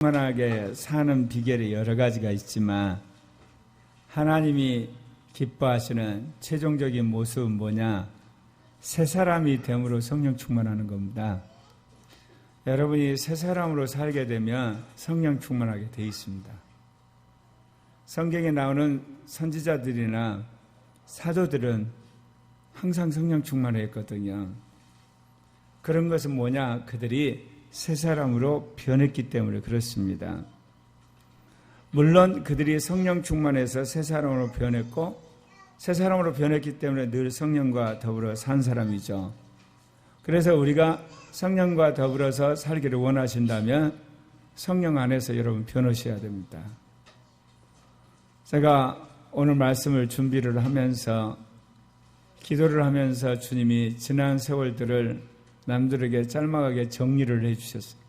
충만하게 사는 비결이 여러 가지가 있지만 하나님이 기뻐하시는 최종적인 모습은 뭐냐? 새 사람이 됨으로 성령 충만하는 겁니다. 여러분이 새 사람으로 살게 되면 성령 충만하게 되어 있습니다. 성경에 나오는 선지자들이나 사도들은 항상 성령 충만했거든요. 그런 것은 뭐냐? 그들이 새 사람으로 변했기 때문에 그렇습니다. 물론 그들이 성령 충만해서 새 사람으로 변했고 새 사람으로 변했기 때문에 늘 성령과 더불어 산 사람이죠. 그래서 우리가 성령과 더불어서 살기를 원하신다면 성령 안에서 여러분 변하셔야 됩니다. 제가 오늘 말씀을 준비를 하면서 기도를 하면서 주님이 지난 세월들을 남들에게 짤막하게 정리를 해주셨어요.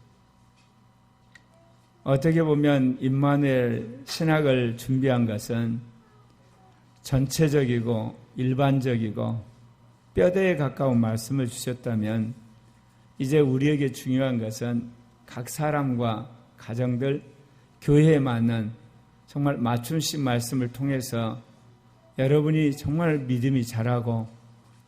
어떻게 보면 임마누엘 신학을 준비한 것은 전체적이고 일반적이고 뼈대에 가까운 말씀을 주셨다면 이제 우리에게 중요한 것은 각 사람과 가정들, 교회에 맞는 정말 맞춤식 말씀을 통해서 여러분이 정말 믿음이 자라고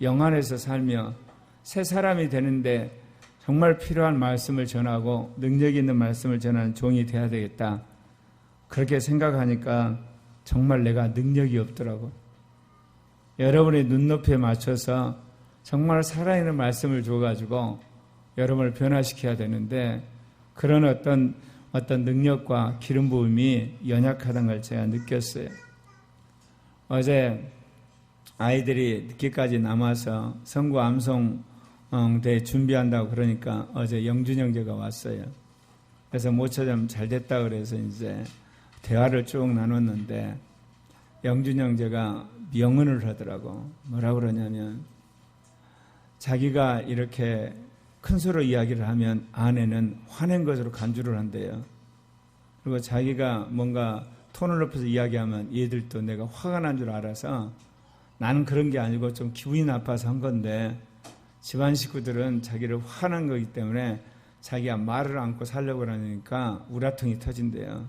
영 안에서 살며 새 사람이 되는데 정말 필요한 말씀을 전하고 능력 있는 말씀을 전하는 종이 되어야 되겠다. 그렇게 생각하니까 정말 내가 능력이 없더라고. 여러분의 눈높이에 맞춰서 정말 살아있는 말씀을 줘가지고 여러분을 변화시켜야 되는데 그런 어떤 능력과 기름 부음이 연약하다는 걸 제가 느꼈어요. 어제 아이들이 늦게까지 남아서 선구 암송대 준비한다고 그러니까 어제 영준 형제가 왔어요. 그래서 모처럼 잘 됐다 그래서 이제 대화를 쭉 나눴는데 영준 형제가 명언을 하더라고. 뭐라고 그러냐면 자기가 이렇게 큰 소리로 이야기를 하면 아내는 화낸 것으로 간주를 한대요. 그리고 자기가 뭔가 톤을 높여서 이야기하면 얘들도 내가 화가 난 줄 알아서 나는 그런 게 아니고 좀 기분이 나빠서 한 건데 집안 식구들은 자기를 화난 거기 때문에 자기가 말을 안고 살려고 그러니까 우라통이 터진대요.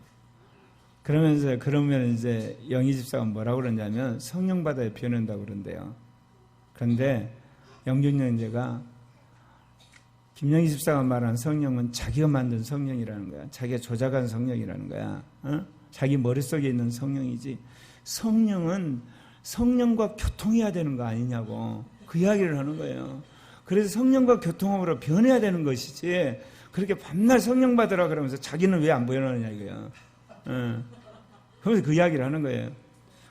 그러면 이제 영희 집사가 뭐라고 그러냐면 성령 받아야 변한다고 그런대요. 그런데 영준 형제가 김영희 집사가 말한 성령은 자기가 만든 성령이라는 거야. 자기가 조작한 성령이라는 거야. 자기 머릿속에 있는 성령이지. 성령은 성령과 교통해야 되는 거 아니냐고 그 이야기를 하는 거예요. 그래서 성령과 교통함으로 변해야 되는 것이지 그렇게 밤낮 성령 받으라 그러면서 자기는 왜 안 변하느냐 이거야. 그래서 그 이야기를 하는 거예요.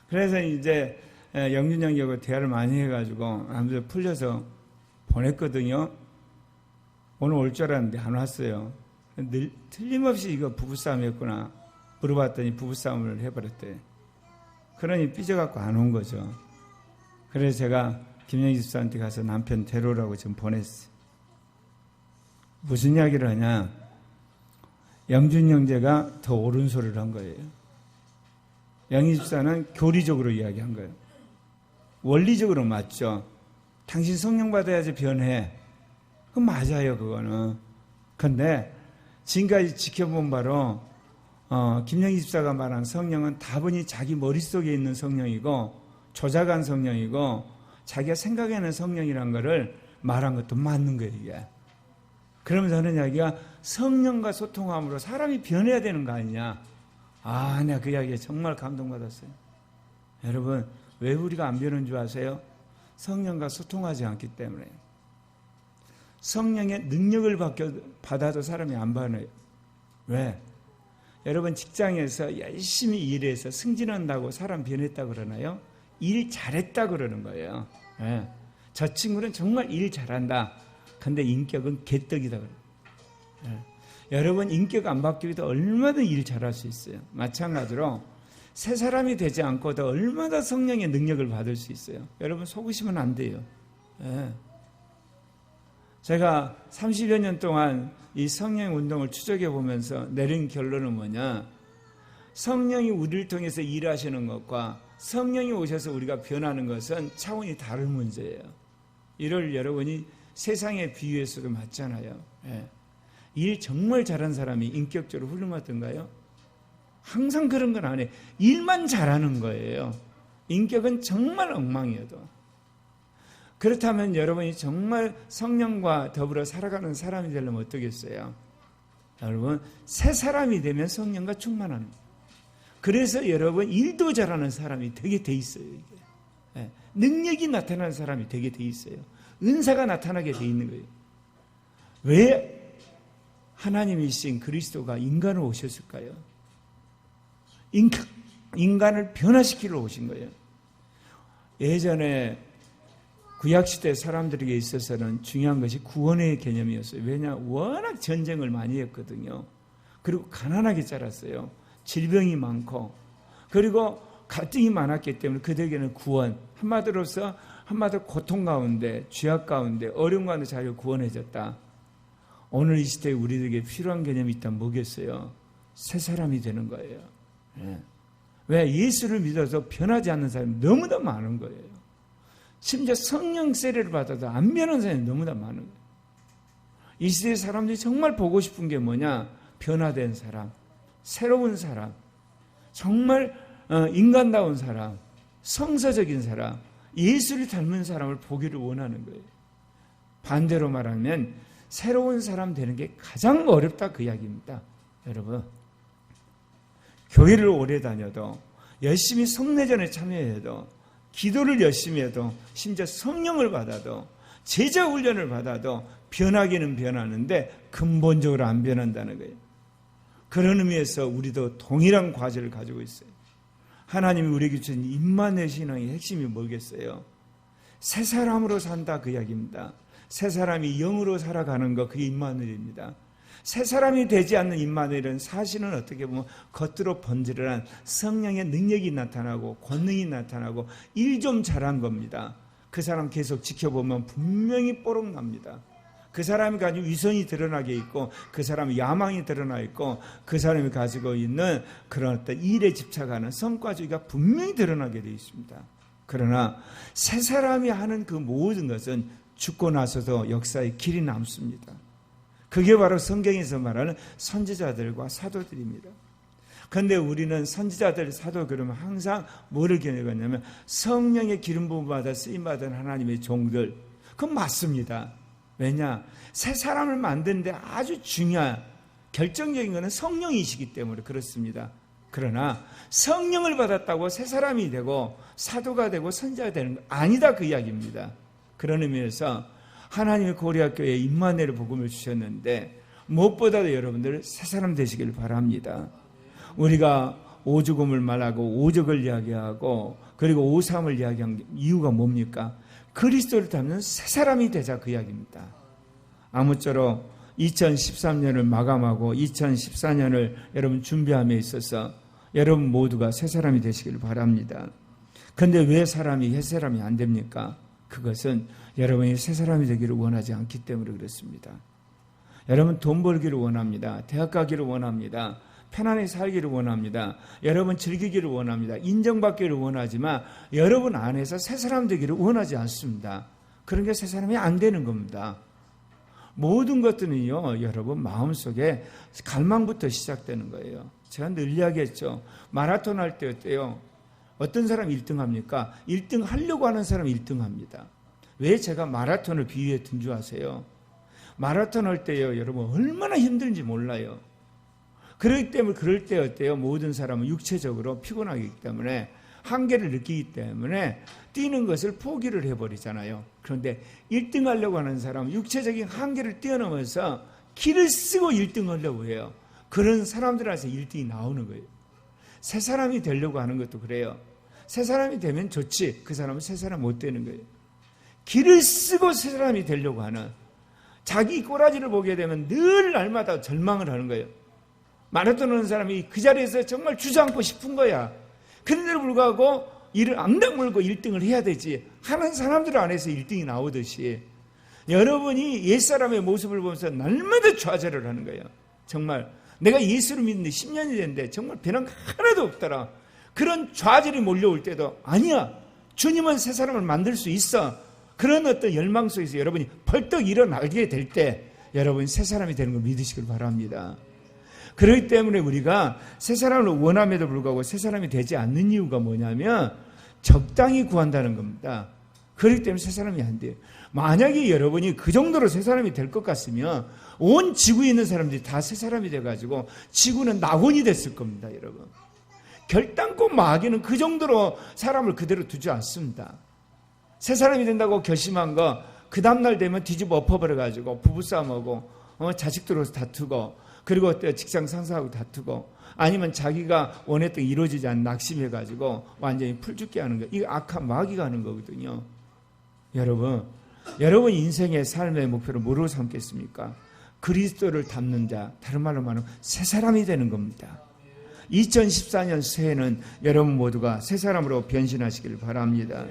그래서 이제 영준 형하고 대화를 많이 해가지고 아무튼 풀려서 보냈거든요. 오늘 올 줄 알았는데 안 왔어요. 틀림없이 이거 부부싸움이었구나 물어봤더니 부부싸움을 해버렸대. 그러니 삐져갖고 안 온 거죠. 그래서 제가 김영희 집사한테 가서 남편 데려오라고 지금 보냈어요. 무슨 이야기를 하냐? 영준 형제가 더 옳은 소리를 한 거예요. 영희 집사는 교리적으로 이야기한 거예요. 원리적으로 맞죠. 당신 성령 받아야지 변해. 그건 맞아요, 그거는. 그런데 지금까지 지켜본 바로 김영희 집사가 말한 성령은 다분히 자기 머릿속에 있는 성령이고 조작한 성령이고 자기가 생각하는 성령이란 거를 말한 것도 맞는 거예요, 이게. 그러면서 하는 이야기가 성령과 소통함으로 사람이 변해야 되는 거 아니냐. 내가 그 이야기에 정말 감동받았어요. 여러분, 왜 우리가 안 변한 줄 아세요? 성령과 소통하지 않기 때문에. 성령의 능력을 받아도 사람이 안 변해요. 왜? 여러분 직장에서 열심히 일해서 승진한다고 사람 변했다 그러나요? 일 잘했다 그러는 거예요. 네. 저 친구는 정말 일 잘한다. 근데 인격은 개떡이다 그래요. 네. 여러분 인격 안 바뀌어도 얼마든 일 잘할 수 있어요. 마찬가지로 새 사람이 되지 않고도 얼마나 성령의 능력을 받을 수 있어요. 여러분 속으시면 안 돼요. 네. 제가 30여 년 동안 이 성령 운동을 추적해 보면서 내린 결론은 뭐냐? 성령이 우리를 통해서 일하시는 것과 성령이 오셔서 우리가 변하는 것은 차원이 다른 문제예요. 이를 여러분이 세상에 비유해서도 맞잖아요. 예. 일 정말 잘하는 사람이 인격적으로 훌륭하던가요? 항상 그런 건 안 해. 일만 잘하는 거예요. 인격은 정말 엉망이어도. 그렇다면 여러분이 정말 성령과 더불어 살아가는 사람이 되려면 어떻겠어요? 여러분, 새 사람이 되면 성령과 충만하는 거예요. 그래서 여러분, 일도 잘하는 사람이 되게 돼 있어요. 이게. 능력이 나타나는 사람이 되게 돼 있어요. 은사가 나타나게 돼 있는 거예요. 왜 하나님이신 그리스도가 인간으로 오셨을까요? 인간을 변화시키러 오신 거예요. 예전에 구약시대 사람들에게 있어서는 중요한 것이 구원의 개념이었어요. 왜냐? 워낙 전쟁을 많이 했거든요. 그리고 가난하게 자랐어요. 질병이 많고, 그리고 갈등이 많았기 때문에 그들에게는 구원, 한마디로 고통 가운데, 죄악 가운데, 어려움 가운데 자기를 구원해줬다. 오늘 이 시대에 우리들에게 필요한 개념이 있다면 뭐겠어요? 새 사람이 되는 거예요. 왜? 예수를 믿어서 변하지 않는 사람이 너무나 많은 거예요. 심지어 성령 세례를 받아도 안 변한 사람이 너무나 많은 거예요. 이 시대의 사람들이 정말 보고 싶은 게 뭐냐? 변화된 사람, 새로운 사람, 정말 인간다운 사람, 성서적인 사람, 예수를 닮은 사람을 보기를 원하는 거예요. 반대로 말하면 새로운 사람 되는 게 가장 어렵다, 그 이야기입니다. 여러분, 교회를 오래 다녀도, 열심히 성례전에 참여해도, 기도를 열심히 해도, 심지어 성령을 받아도, 제자 훈련을 받아도 변하기는 변하는데 근본적으로 안 변한다는 거예요. 그런 의미에서 우리도 동일한 과제를 가지고 있어요. 하나님이 우리에게 주신 임마누엘 신앙의 핵심이 뭐겠어요? 새 사람으로 산다, 그 이야기입니다. 새 사람이 영으로 살아가는 것, 그게 임마누엘입니다. 새 사람이 되지 않는 임마누엘은 사실은 어떻게 보면 겉으로 번지르한 성령의 능력이 나타나고 권능이 나타나고 일 좀 잘한 겁니다. 그 사람 계속 지켜보면 분명히 뽀록 납니다. 그 사람이 가지고 위선이 드러나게 있고, 그 사람의 야망이 드러나 있고, 그 사람이 가지고 있는 그런 어떤 일에 집착하는 성과주의가 분명히 드러나게 되어 있습니다. 그러나 새 사람이 하는 그 모든 것은 죽고 나서도 역사의 길이 남습니다. 그게 바로 성경에서 말하는 선지자들과 사도들입니다. 그런데 우리는 선지자들, 사도 그러면 항상 뭐를 겨누냐면 성령의 기름 부음 받아 쓰임 받은 하나님의 종들. 그건 맞습니다. 왜냐? 새 사람을 만드는데 아주 중요한 결정적인 것은 성령이시기 때문에 그렇습니다. 그러나 성령을 받았다고 새 사람이 되고 사도가 되고 선지자가 되는 건 아니다, 그 이야기입니다. 그런 의미에서 하나님의 고려학교에 임마누엘 복음을 주셨는데 무엇보다도 여러분들 새 사람 되시길 바랍니다. 우리가 오죽음을 말하고 오적을 이야기하고 그리고 오삼을 이야기한 이유가 뭡니까? 그리스도를 닮는 새 사람이 되자, 그 이야기입니다. 아무쪼록 2013년을 마감하고 2014년을 여러분 준비함에 있어서 여러분 모두가 새 사람이 되시길 바랍니다. 그런데 왜 사람이 새 사람이 안 됩니까? 그것은 여러분이 새 사람이 되기를 원하지 않기 때문에 그렇습니다. 여러분 돈 벌기를 원합니다. 대학 가기를 원합니다. 편안히 살기를 원합니다. 여러분 즐기기를 원합니다. 인정받기를 원하지만 여러분 안에서 새 사람 되기를 원하지 않습니다. 그런 게 새 사람이 안 되는 겁니다. 모든 것들은요, 여러분 마음속에 갈망부터 시작되는 거예요. 제가 늘 이야기했죠. 마라톤 할 때 어때요? 어떤 사람이 1등 합니까? 1등 하려고 하는 사람이 1등 합니다. 왜 제가 마라톤을 비유했던 줄 아세요? 마라톤 할 때요, 여러분 얼마나 힘든지 몰라요. 그렇기 때문에 그럴 때 어때요? 모든 사람은 육체적으로 피곤하기 때문에 한계를 느끼기 때문에 뛰는 것을 포기를 해버리잖아요. 그런데 1등 하려고 하는 사람은 육체적인 한계를 뛰어넘어서 기를 쓰고 1등 하려고 해요. 그런 사람들한테 1등이 나오는 거예요. 새 사람이 되려고 하는 것도 그래요. 새 사람이 되면 좋지, 그 사람은 새 사람 못 되는 거예요. 기를 쓰고 새 사람이 되려고 하는, 자기 꼬라지를 보게 되면 늘 날마다 절망을 하는 거예요. 마라톤 하는 사람이 그 자리에서 정말 주저앉고 싶은 거야. 그런데도 불구하고 이를 앙당 물고 1등을 해야 되지. 하는 사람들 안에서 1등이 나오듯이 여러분이 옛사람의 모습을 보면서 날마다 좌절을 하는 거예요. 정말 내가 예수를 믿는데 10년이 됐는데 정말 변한 거 하나도 없더라. 그런 좌절이 몰려올 때도 아니야, 주님은 새 사람을 만들 수 있어. 그런 어떤 열망 속에서 여러분이 벌떡 일어나게 될 때 여러분 새 사람이 되는 걸 믿으시길 바랍니다. 그렇기 때문에 우리가 새 사람을 원함에도 불구하고 새 사람이 되지 않는 이유가 뭐냐면 적당히 구한다는 겁니다. 그렇기 때문에 새 사람이 안 돼요. 만약에 여러분이 그 정도로 새 사람이 될 것 같으면 온 지구에 있는 사람들이 다 새 사람이 돼가지고 지구는 낙원이 됐을 겁니다. 여러분, 결단코 마귀는 그 정도로 사람을 그대로 두지 않습니다. 새 사람이 된다고 결심한 거 그 다음날 되면 뒤집어 엎어버려가지고 부부싸움하고 자식들로 다투고, 그리고 직장 상사하고 다투고, 아니면 자기가 원했던 게 이루어지지 않는 낙심해가지고 완전히 풀죽게 하는 거, 이거 악한 마귀가 하는 거거든요. 여러분 인생의 삶의 목표를 뭐로 삼겠습니까? 그리스도를 닮는 자, 다른 말로 말하면 새 사람이 되는 겁니다. 2014년 새해는 여러분 모두가 새 사람으로 변신하시길 바랍니다.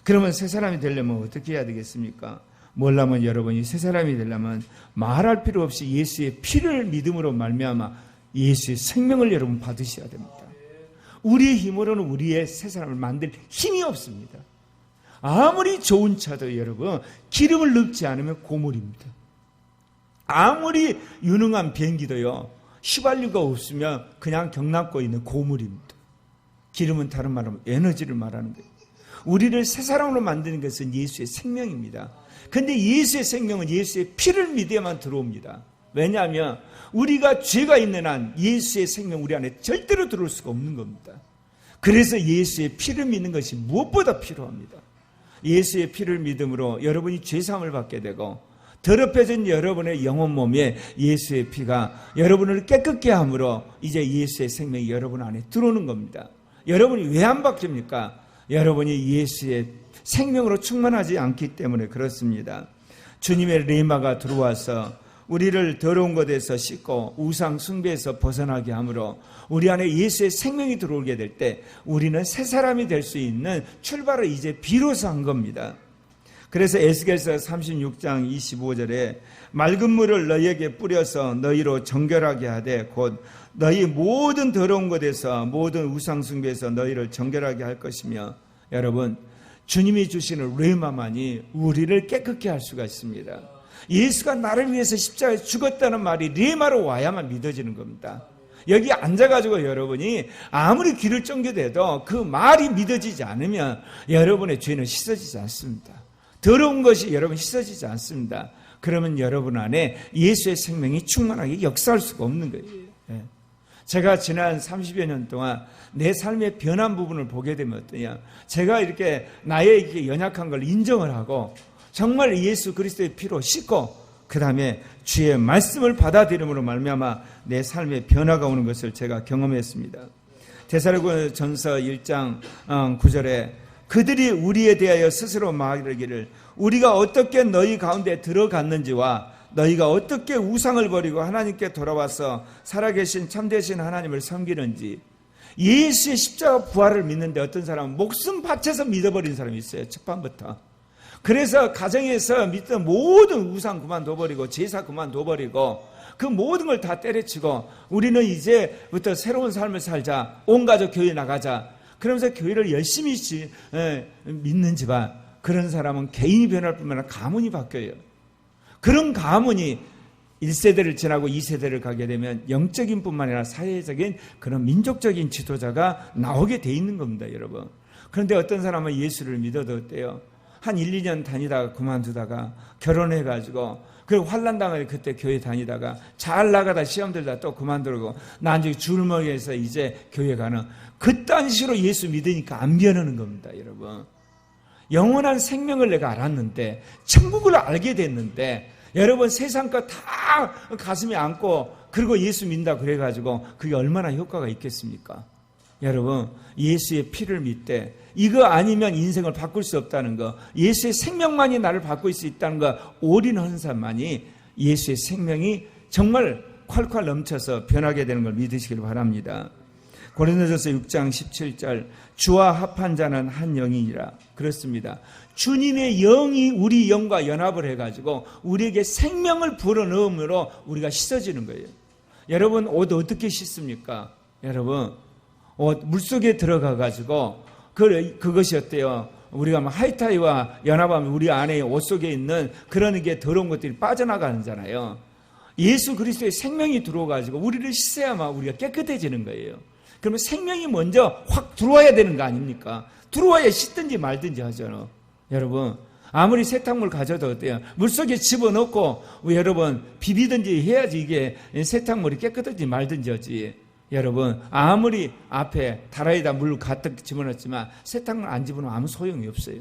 그러면 새 사람이 되려면 어떻게 해야 되겠습니까? 뭐라면 여러분이 새 사람이 되려면 말할 필요 없이 예수의 피를 믿음으로 말미암아 예수의 생명을 여러분 받으셔야 됩니다. 우리의 힘으로는 우리의 새 사람을 만들 힘이 없습니다. 아무리 좋은 차도 여러분 기름을 넣지 않으면 고물입니다. 아무리 유능한 비행기도요 휘발유가 없으면 그냥 경납고 있는 고물입니다. 기름은 다른 말로 에너지를 말하는 거예요. 우리를 새 사람으로 만드는 것은 예수의 생명입니다. 그런데 예수의 생명은 예수의 피를 믿어야만 들어옵니다. 왜냐하면 우리가 죄가 있는 한 예수의 생명 우리 안에 절대로 들어올 수가 없는 겁니다. 그래서 예수의 피를 믿는 것이 무엇보다 필요합니다. 예수의 피를 믿음으로 여러분이 죄사함을 받게 되고, 더럽혀진 여러분의 영혼 몸에 예수의 피가 여러분을 깨끗게 함으로 이제 예수의 생명이 여러분 안에 들어오는 겁니다. 여러분이 왜 안 바뀝니까? 여러분이 예수의 생명으로 충만하지 않기 때문에 그렇습니다. 주님의 레마가 들어와서 우리를 더러운 것에서 씻고 우상 숭배에서 벗어나게 함으로 우리 안에 예수의 생명이 들어오게 될 때 우리는 새 사람이 될 수 있는 출발을 이제 비로소 한 겁니다. 그래서 에스겔서 36장 25절에 맑은 물을 너희에게 뿌려서 너희로 정결하게 하되 곧 너희 모든 더러운 것에서 모든 우상 숭배에서 너희를 정결하게 할 것이며, 여러분 주님이 주시는 레마만이 우리를 깨끗게 할 수가 있습니다. 예수가 나를 위해서 십자가에 죽었다는 말이 레마로 와야만 믿어지는 겁니다. 여기 앉아가지고 여러분이 아무리 귀를 쫑겨대도 그 말이 믿어지지 않으면 여러분의 죄는 씻어지지 않습니다. 더러운 것이 여러분 씻어지지 않습니다. 그러면 여러분 안에 예수의 생명이 충만하게 역사할 수가 없는 거예요. 제가 지난 30여 년 동안 내 삶의 변한 부분을 보게 되면 어떠냐, 제가 이렇게 나의 이렇게 연약한 걸 인정을 하고 정말 예수 그리스도의 피로 씻고 그 다음에 주의 말씀을 받아들임으로 말미암아 내 삶의 변화가 오는 것을 제가 경험했습니다. 데살로니가전서 1장 9절에 그들이 우리에 대하여 스스로 말하기를 우리가 어떻게 너희 가운데 들어갔는지와 너희가 어떻게 우상을 버리고 하나님께 돌아와서 살아계신 참되신 하나님을 섬기는지. 예수의 십자가 부활을 믿는데 어떤 사람은 목숨 바쳐서 믿어버린 사람이 있어요. 첫밤부터. 그래서 가정에서 믿던 모든 우상 그만둬버리고 제사 그만둬버리고 그 모든 걸 다 때려치고 우리는 이제부터 새로운 삶을 살자, 온 가족 교회 나가자, 그러면서 교회를 열심히 믿는지만 그런 사람은 개인이 변할 뿐만 아니라 가문이 바뀌어요. 그런 가문이 1세대를 지나고 2세대를 가게 되면 영적인 뿐만 아니라 사회적인 그런 민족적인 지도자가 나오게 돼 있는 겁니다, 여러분. 그런데 어떤 사람은 예수를 믿어도 어때요? 한 1, 2년 다니다가 그만두다가 결혼해가지고 그리고 환난당을 그때 교회 다니다가 잘 나가다 시험 들다 또 그만두고 나중에 줄먹이에서 이제 교회 가는, 그딴 식으로 예수 믿으니까 안 변하는 겁니다, 여러분. 영원한 생명을 내가 알았는데, 천국을 알게 됐는데, 여러분 세상 거 다 가슴에 안고 그리고 예수 믿는다 그래가지고 그게 얼마나 효과가 있겠습니까? 여러분 예수의 피를 믿되 이거 아니면 인생을 바꿀 수 없다는 거, 예수의 생명만이 나를 바꿀 수 있다는 거 올인하는 사람만이 예수의 생명이 정말 콸콸 넘쳐서 변하게 되는 걸 믿으시길 바랍니다. 고린도전서 6장 17절 주와 합한 자는 한 영이니라. 그렇습니다. 주님의 영이 우리 영과 연합을 해가지고 우리에게 생명을 불어넣음으로 우리가 씻어지는 거예요. 여러분 옷 어떻게 씻습니까? 여러분 옷 물속에 들어가가지고 그것이 어때요? 우리가 막 하이타이와 연합하면 우리 안에 옷 속에 있는 그런 게 더러운 것들이 빠져나가잖아요. 예수 그리스도의 생명이 들어와가지고 우리를 씻어야만 우리가 깨끗해지는 거예요. 그러면 생명이 먼저 확 들어와야 되는 거 아닙니까? 들어와야 씻든지 말든지 하잖아요. 여러분, 아무리 세탁물 가져도 어때요? 물속에 집어넣고 여러분 비비든지 해야지 이게 세탁물이 깨끗한지 말든지 하지. 여러분, 아무리 앞에 다라이다 물 가득 집어넣었지만 세탁물 안 집어넣으면 아무 소용이 없어요.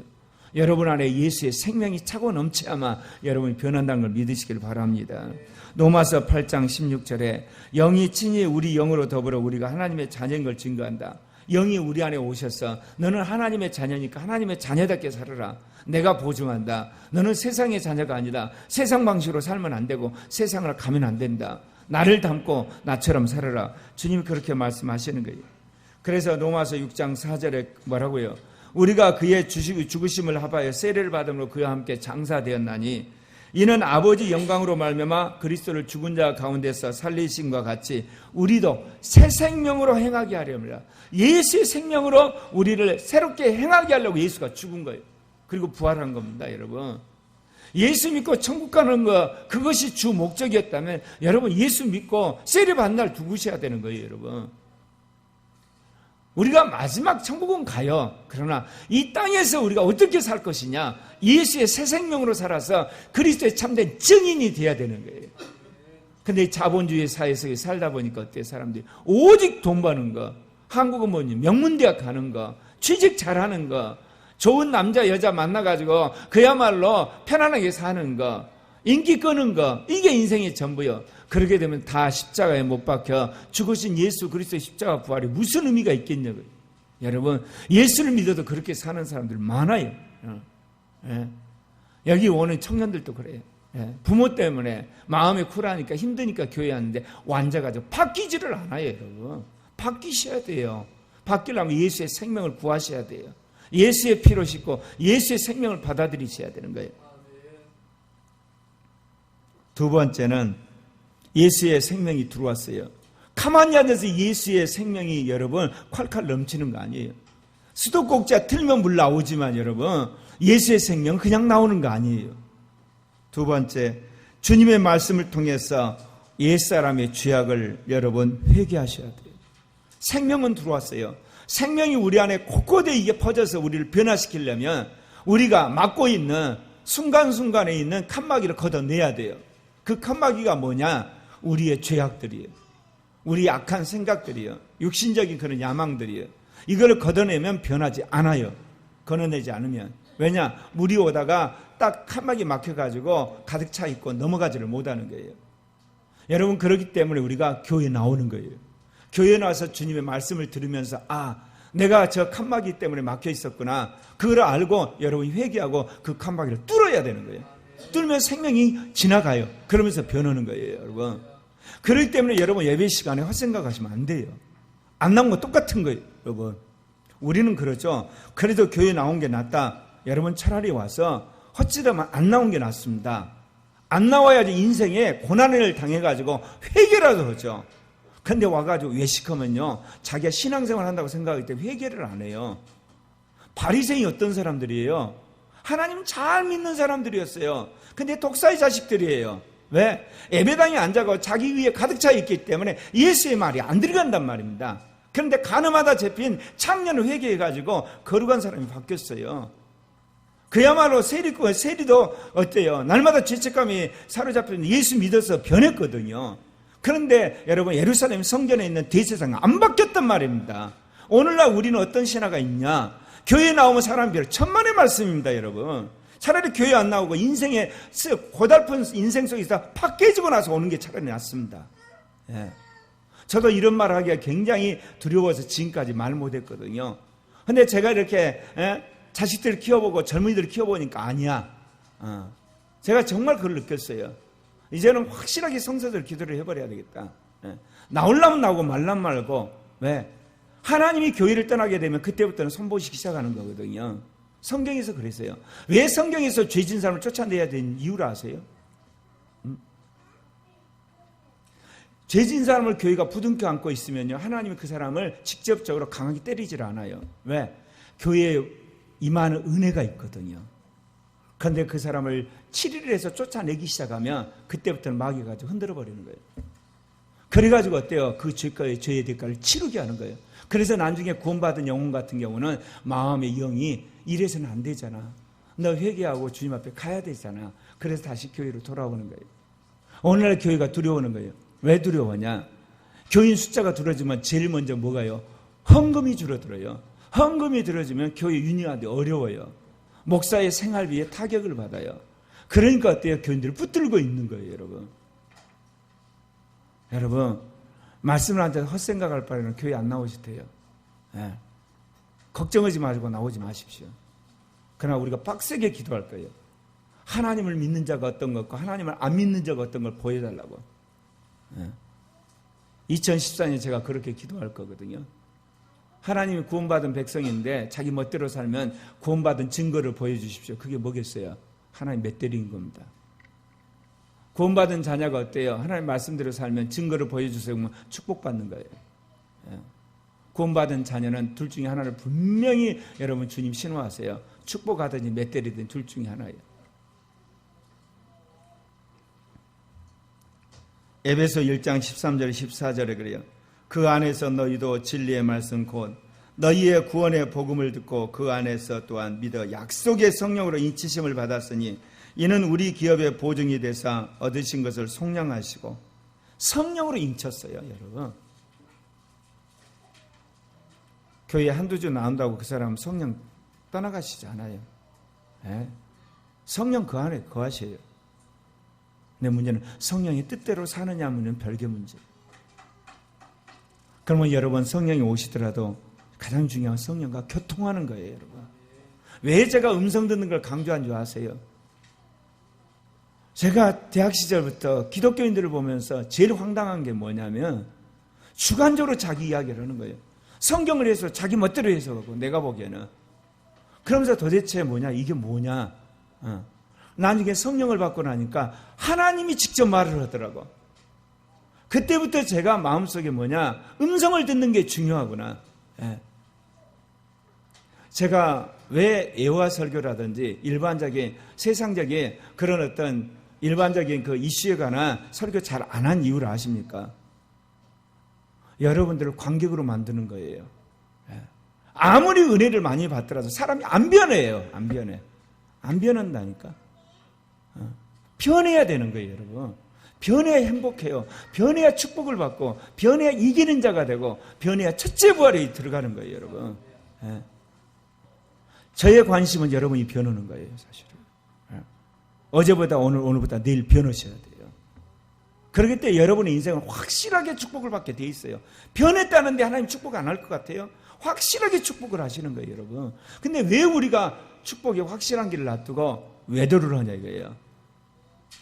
여러분 안에 예수의 생명이 차고 넘쳐야만 여러분이 변한다는 걸 믿으시길 바랍니다. 로마서 8장 16절에 영이 친히 우리 영으로 더불어 우리가 하나님의 자녀인 걸 증거한다. 영이 우리 안에 오셔서 너는 하나님의 자녀니까 하나님의 자녀답게 살아라. 내가 보증한다. 너는 세상의 자녀가 아니다. 세상 방식으로 살면 안 되고 세상을 가면 안 된다. 나를 닮고 나처럼 살아라. 주님이 그렇게 말씀하시는 거예요. 그래서 로마서 6장 4절에 뭐라고요? 우리가 그의 죽으심을 합하여 세례를 받음으로 그와 함께 장사되었나니 이는 아버지 영광으로 말미암아 그리스도를 죽은 자 가운데서 살리심과 같이 우리도 새 생명으로 행하게 하려니와. 예수의 생명으로 우리를 새롭게 행하게 하려고 예수가 죽은 거예요. 그리고 부활한 겁니다, 여러분. 예수 믿고 천국 가는 거, 그것이 주 목적이었다면 여러분 예수 믿고 세례 받는 날 죽으셔야 되는 거예요, 여러분. 우리가 마지막 천국은 가요. 그러나 이 땅에서 우리가 어떻게 살 것이냐? 예수의 새 생명으로 살아서 그리스도의 참된 증인이 돼야 되는 거예요. 근데 자본주의 사회에서 살다 보니까 어때요? 사람들이 오직 돈 버는 거, 한국은 뭐니? 명문대학 가는 거, 취직 잘하는 거, 좋은 남자 여자 만나가지고 그야말로 편안하게 사는 거, 인기 끄는 거, 이게 인생의 전부요. 그렇게 되면 다 십자가에 못 박혀 죽으신 예수 그리스도의 십자가 부활이 무슨 의미가 있겠냐고요. 여러분, 예수를 믿어도 그렇게 사는 사람들 많아요. 예. 여기 오는 청년들도 그래요. 예. 부모 때문에 마음이 쿨하니까 힘드니까 교회 왔는데 완자가지고 바뀌지를 않아요, 여러분. 바뀌셔야 돼요. 바뀌려면 예수의 생명을 구하셔야 돼요. 예수의 피로 씻고 예수의 생명을 받아들이셔야 되는 거예요. 두 번째는 예수의 생명이 들어왔어요. 가만히 앉아서 예수의 생명이 여러분 콸콸 넘치는 거 아니에요. 수도꼭지가 틀면 물 나오지만 여러분 예수의 생명 그냥 나오는 거 아니에요. 두 번째, 주님의 말씀을 통해서 옛사람의 죄악을 여러분 회개하셔야 돼요. 생명은 들어왔어요. 생명이 우리 안에 곳곳에 이게 퍼져서 우리를 변화시키려면 우리가 맡고 있는 순간순간에 있는 칸막이를 걷어내야 돼요. 그 칸막이가 뭐냐? 우리의 죄악들이에요. 우리 악한 생각들이에요. 육신적인 그런 야망들이에요. 이걸 걷어내면 변하지 않아요. 걷어내지 않으면. 왜냐? 물이 오다가 딱 칸막이 막혀가지고 가득 차 있고 넘어가지를 못하는 거예요. 여러분, 그렇기 때문에 우리가 교회에 나오는 거예요. 교회에 나와서 주님의 말씀을 들으면서 내가 저 칸막이 때문에 막혀 있었구나. 그걸 알고 여러분이 회개하고 그 칸막이를 뚫어야 되는 거예요. 뚫으면 생명이 지나가요. 그러면서 변하는 거예요, 여러분. 그렇기 때문에 여러분 예배 시간에 헛생각하시면 안 돼요. 안 나온 거 똑같은 거예요, 여러분. 우리는 그렇죠. 그래도 교회 나온 게 낫다. 여러분 차라리 와서 헛짓하면 안 나온 게 낫습니다. 안 나와야지 인생에 고난을 당해가지고 회개라도 하죠. 근데 와가지고 외식하면요, 자기가 신앙생활 한다고 생각하기 때문에 회개를 안 해요. 바리새인이 어떤 사람들이에요? 하나님 잘 믿는 사람들이었어요. 근데 독사의 자식들이에요. 왜? 예배당에 앉아서 자기 위에 가득 차 있기 때문에 예수의 말이 안 들어간단 말입니다. 그런데 가늠하다 잡힌 창년을 회개해가지고 거룩한 사람이 바뀌었어요. 그야말로 세리도 어때요? 날마다 죄책감이 사로잡히는 예수 믿어서 변했거든요. 그런데 여러분, 예루살렘 성전에 있는 대제사장은 안 바뀌었단 말입니다. 오늘날 우리는 어떤 신화가 있냐? 교회에 나오면 사람들이 천만의 말씀입니다, 여러분. 차라리 교회 안 나오고 인생의 고달픈 인생 속에서 팍 깨지고 나서 오는 게 차라리 낫습니다. 예. 저도 이런 말 하기가 굉장히 두려워서 지금까지 말 못했거든요. 근데 제가 이렇게 자식들을 키워보고 젊은이들을 키워보니까 아니야. 제가 정말 그걸 느꼈어요. 이제는 확실하게 성서들 기도를 해버려야 되겠다. 나오려면 나오고 말라면 말고. 왜? 하나님이 교회를 떠나게 되면 그때부터는 손보시기 시작하는 거거든요. 성경에서 그랬어요. 왜 성경에서 죄진 사람을 쫓아내야 되는 이유를 아세요? 죄진 사람을 교회가 부둥켜 안고 있으면요, 하나님이 그 사람을 직접적으로 강하게 때리질 않아요. 왜? 교회에 임하는 은혜가 있거든요. 그런데 그 사람을 7일을 해서 쫓아내기 시작하면 그때부터는 마귀가 가지고 흔들어 버리는 거예요. 그래가지고 어때요? 그 죄의 대가를 치르게 하는 거예요. 그래서 나중에 구원받은 영혼 같은 경우는 마음의 영이 이래서는 안 되잖아. 너 회개하고 주님 앞에 가야 되잖아. 그래서 다시 교회로 돌아오는 거예요. 오늘날 교회가 두려워하는 거예요. 왜 두려워하냐? 교인 숫자가 줄어지면 제일 먼저 뭐가요? 헌금이 줄어들어요. 헌금이 줄어지면 교회 운영하기 어려워요. 목사의 생활비에 타격을 받아요. 그러니까 어때요? 교인들을 붙들고 있는 거예요, 여러분. 여러분, 말씀을 앉아서 헛생각할 바에는 교회 안 나오시대요. 네. 걱정하지 마시고 나오지 마십시오. 그러나 우리가 빡세게 기도할 거예요. 하나님을 믿는 자가 어떤 것과 하나님을 안 믿는 자가 어떤 걸 보여달라고. 네. 2014년에 제가 그렇게 기도할 거거든요. 하나님이 구원받은 백성인데 자기 멋대로 살면 구원받은 증거를 보여주십시오. 그게 뭐겠어요? 하나님 맷대리인 겁니다. 구원받은 자녀가 어때요? 하나님 말씀대로 살면 증거를 보여주세요. 그러면 축복받는 거예요. 구원받은 자녀는 둘 중에 하나를 분명히 여러분 주님 신호하세요. 축복하든지 맷대리든 둘 중에 하나예요. 에베소 1장 13절 14절에 그래요. 그 안에서 너희도 진리의 말씀 곧 너희의 구원의 복음을 듣고 그 안에서 또한 믿어 약속의 성령으로 인치심을 받았으니 이는 우리 기업의 보증이 되사 얻으신 것을 속량하시고 성령으로 인쳤어요, 여러분. 교회 한두 주 나온다고 그 사람 성령 떠나가시지 않아요. 네? 성령 그 안에 거하셔요. 내 문제는 성령의 뜻대로 사느냐면 별개 문제. 그러면 여러분 성령이 오시더라도 가장 중요한 성령과 교통하는 거예요, 여러분. 왜 제가 음성 듣는 걸 강조한 줄 아세요? 제가 대학 시절부터 기독교인들을 보면서 제일 황당한 게 뭐냐면 주관적으로 자기 이야기를 하는 거예요. 성경을 해서 자기 멋대로 해석하고 내가 보기에는. 그러면서 도대체 뭐냐? 이게 뭐냐? 나중에 성령을 받고 나니까 하나님이 직접 말을 하더라고. 그때부터 제가 마음속에 뭐냐? 음성을 듣는 게 중요하구나. 제가 왜 예화 설교라든지 일반적인 세상적인 그런 어떤 일반적인 그 이슈에 관한 설교 잘 안 한 이유를 아십니까? 여러분들을 관객으로 만드는 거예요. 아무리 은혜를 많이 받더라도 사람이 안 변해요. 안 변해. 안 변한다니까. 변해야 되는 거예요, 여러분. 변해야 행복해요. 변해야 축복을 받고 변해야 이기는 자가 되고 변해야 첫째 부활에 들어가는 거예요, 여러분. 저의 관심은 여러분이 변하는 거예요, 사실은. 어제보다 오늘보다 내일 변하셔야 돼요. 그렇기 때문에 여러분의 인생은 확실하게 축복을 받게 돼 있어요. 변했다는데 하나님 축복 안 할 것 같아요? 확실하게 축복을 하시는 거예요, 여러분. 근데 왜 우리가 축복이 확실한 길을 놔두고 외도를 하냐 이거예요.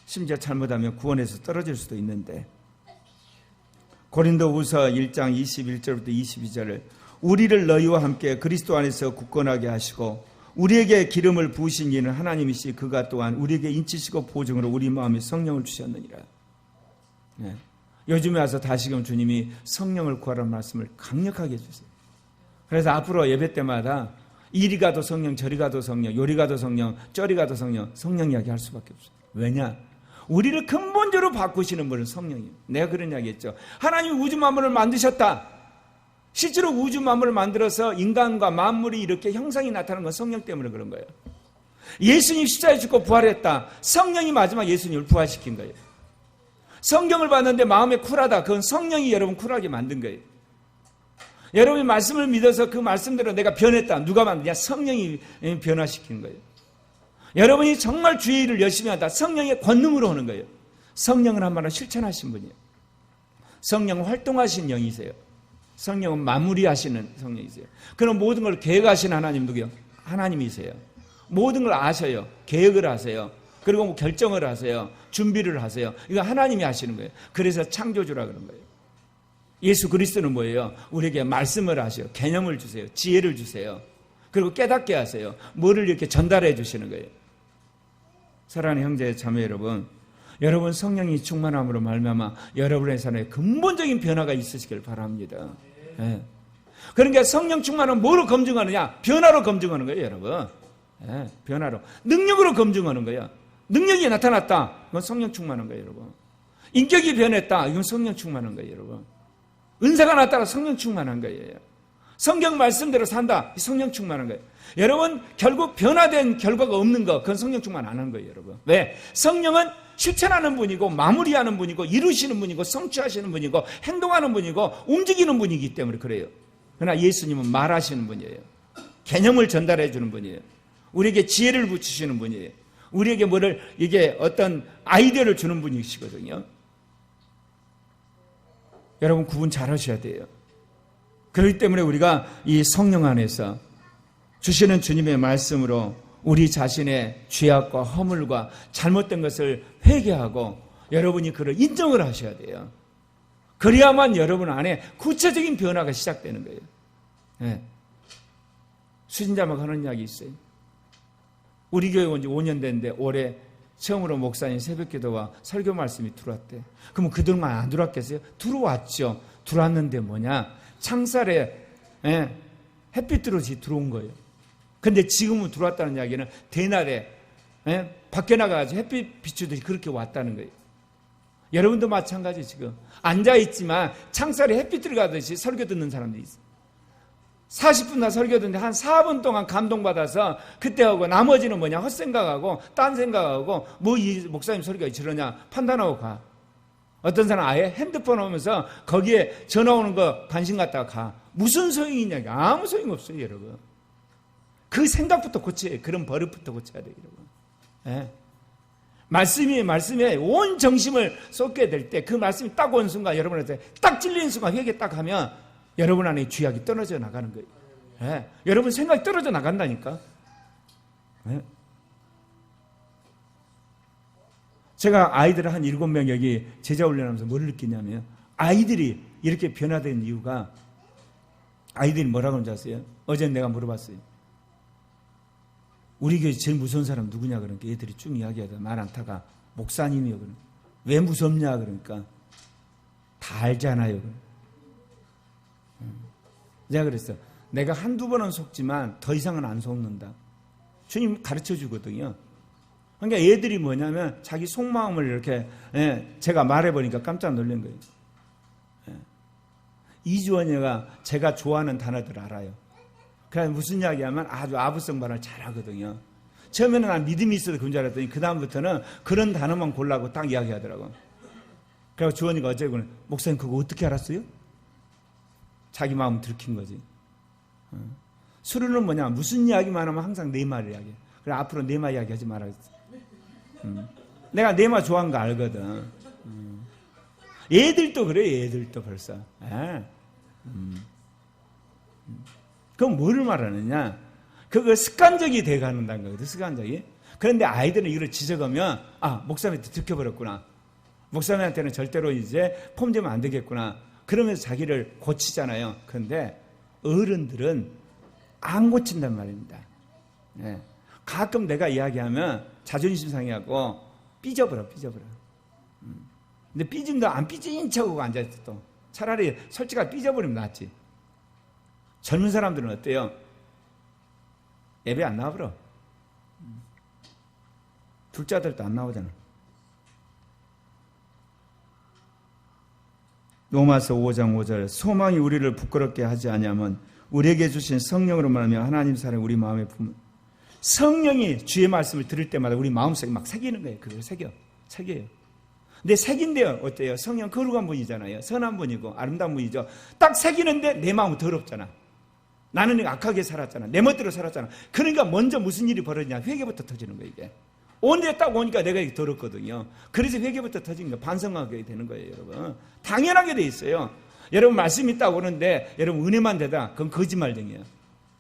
심지어 잘못하면 구원에서 떨어질 수도 있는데. 고린도후서 1장 21절부터 22절을 우리를 너희와 함께 그리스도 안에서 굳건하게 하시고 우리에게 기름을 부으신 이는 하나님이시 그가 또한 우리에게 인치시고 보증으로 우리 마음에 성령을 주셨느니라. 네. 요즘에 와서 다시금 주님이 성령을 구하라는 말씀을 강력하게 해주세요. 그래서 앞으로 예배 때마다 이리 가도 성령, 저리 가도 성령, 요리 가도 성령, 저리 가도 성령, 성령 이야기 할 수밖에 없어요. 왜냐? 우리를 근본적으로 바꾸시는 분은 성령이에요. 내가 그런 이야기 했죠. 하나님이 우주 만물을 만드셨다. 실제로 우주 만물을 만들어서 인간과 만물이 이렇게 형상이 나타나는 건 성령 때문에 그런 거예요. 예수님 십자가에 죽고 부활했다. 성령이 마지막 예수님을 부활시킨 거예요. 성경을 봤는데 마음에 쿨하다. 그건 성령이 여러분 쿨하게 만든 거예요. 여러분이 말씀을 믿어서 그 말씀대로 내가 변했다. 누가 만드냐? 성령이 변화시킨 거예요. 여러분이 정말 주의 일을 열심히 하다. 성령의 권능으로 하는 거예요. 성령은 한마디로 실천하신 분이에요. 성령은 활동하신 영이세요. 성령은 마무리하시는 성령이세요. 그럼 모든 걸 계획하시는 하나님 누구요? 하나님이세요. 모든 걸 아셔요. 계획을 하세요. 그리고 뭐 결정을 하세요. 준비를 하세요. 이거 하나님이 하시는 거예요. 그래서 창조주라 그런 거예요. 예수 그리스도는 뭐예요? 우리에게 말씀을 하셔요. 개념을 주세요. 지혜를 주세요. 그리고 깨닫게 하세요. 뭐를 이렇게 전달해 주시는 거예요. 사랑하는 형제 자매 여러분, 여러분 성령이 충만함으로 말미암아 여러분의 삶에 근본적인 변화가 있으시길 바랍니다. 네. 그러니까 성령 충만은 뭐로 검증하느냐? 변화로 검증하는 거예요, 여러분. 예, 변화로. 능력으로 검증하는 거예요. 능력이 나타났다. 이건 성령 충만한 거예요, 여러분. 인격이 변했다. 이건 성령 충만한 거예요, 여러분. 은사가 나타나 성령 충만한 거예요. 성경 말씀대로 산다. 성령 충만한 거예요. 여러분, 결국 변화된 결과가 없는 거, 그건 성령 충만 안 하는 거예요, 여러분. 왜? 성령은 실천하는 분이고, 마무리하는 분이고, 이루시는 분이고, 성취하시는 분이고, 행동하는 분이고, 움직이는 분이기 때문에 그래요. 그러나 예수님은 말하시는 분이에요. 개념을 전달해 주는 분이에요. 우리에게 지혜를 붙이시는 분이에요. 우리에게 이게 어떤 아이디어를 주는 분이시거든요. 여러분, 구분 잘 하셔야 돼요. 그렇기 때문에 우리가 이 성령 안에서 주시는 주님의 말씀으로 우리 자신의 죄악과 허물과 잘못된 것을 회개하고 여러분이 그를 인정을 하셔야 돼요. 그래야만 여러분 안에 구체적인 변화가 시작되는 거예요. 네. 수진자막 하는 이야기 있어요. 우리 교회 온 지 5년 됐는데 올해 처음으로 목사님 새벽기도와 설교 말씀이 들어왔대. 그러면 그동안 안 들어왔겠어요? 들어왔죠. 들어왔는데 뭐냐? 창살에 햇빛으로 들어온 거예요. 근데 지금은 들어왔다는 이야기는 대낮에 밖에 나가서 햇빛 비추듯이 그렇게 왔다는 거예요. 여러분도 마찬가지. 지금 앉아있지만 창살에 햇빛 들어가듯이 설교 듣는 사람들이 있어요. 40분 설교 듣는데 한 4분 동안 감동받아서 그때 하고 나머지는 뭐냐? 헛생각하고 딴 생각하고 뭐 이 목사님 설교가 저러냐 판단하고 가. 어떤 사람 아예 핸드폰 오면서 거기에 전화 오는 거 관심 갖다가 가. 무슨 소용이 있냐? 아무 소용 없어요, 여러분. 그 생각부터 고쳐야 돼요. 그런 버릇부터 고쳐야 돼요, 여러분. 네. 말씀에 온 정심을 쏟게 될 때 그 말씀이 딱 온 순간 여러분한테 딱 찔리는 순간 회개 딱 하면 여러분 안에 죄악이 떨어져 나가는 거예요. 네. 여러분 생각이 떨어져 나간다니까. 네. 제가 아이들 한 7명 여기 제자 훈련하면서 뭘 느끼냐면 아이들이 이렇게 변화된 이유가 아이들이 뭐라고 하는지 아세요? 어제 내가 물어봤어요. 우리 교회 제일 무서운 사람 누구냐 그러니까 애들이 쭉 이야기하다 말 않다가 목사님이요. 그러니까. 왜 무섭냐 그러니까 다 알잖아요. 내가 그랬어. 내가 한두 번은 속지만 더 이상은 안 속는다. 주님 가르쳐 주거든요. 그러니까 애들이 뭐냐면 자기 속마음을 이렇게 제가 말해보니까 깜짝 놀란 거예요. 이주원이가 제가 좋아하는 단어들 알아요. 그래서 무슨 이야기하면 아주 아부성 발언을 잘하거든요. 처음에는 난 믿음이 있어서 그런 줄 알았더니 그 다음부터는 그런 단어만 골라고 딱 이야기하더라고. 그래서 주원이가 어제 그러는 목사님 그거 어떻게 알았어요? 자기 마음 들킨 거지. 수르는 뭐냐 무슨 이야기만 하면 항상 내 말을 이야기해. 그래 앞으로 내 말 이야기하지 말아야지. 내가 내 말 좋아하는 거 알거든. 애들도 그래. 애들도 벌써. 그럼 뭐를 말하느냐? 그거 습관적이 돼가는다는 거거든. 습관적이. 그런데 아이들은 이걸 지적하면 목사님한테 들켜버렸구나. 목사님한테는 절대로 이제 폼되면 안 되겠구나. 그러면서 자기를 고치잖아요. 그런데 어른들은 안 고친단 말입니다. 네. 가끔 내가 이야기하면 자존심 상해하고 삐져버려. 근데 삐진도 안 삐진 척하고 앉아있어 또. 차라리 솔직하게 삐져버리면 낫지. 젊은 사람들은 어때요? 예배 안 나와버려. 둘째 아들도 안 나오잖아. 로마서 5장 5절 소망이 우리를 부끄럽게 하지 아니하면 우리에게 주신 성령으로 말하며 하나님 사랑 우리 마음에 품은 성령이 주의 말씀을 들을 때마다 우리 마음속에 막 새기는 거예요. 그걸 새겨요. 근데 새긴데요. 어때요? 성령 거룩한 분이잖아요. 선한 분이고 아름다운 분이죠. 딱 새기는데 내 마음은 더럽잖아. 나는 악하게 살았잖아. 내 멋대로 살았잖아. 그러니까 먼저 무슨 일이 벌어지냐. 회개부터 터지는 거예요. 이게. 온데 딱 오니까 내가 이게 더럽거든요. 그래서 회개부터 터진 거 반성하게 되는 거예요. 여러분. 당연하게 돼 있어요. 여러분 말씀이 딱 오는데 여러분 은혜만 되다. 그건 거짓말쟁이에요.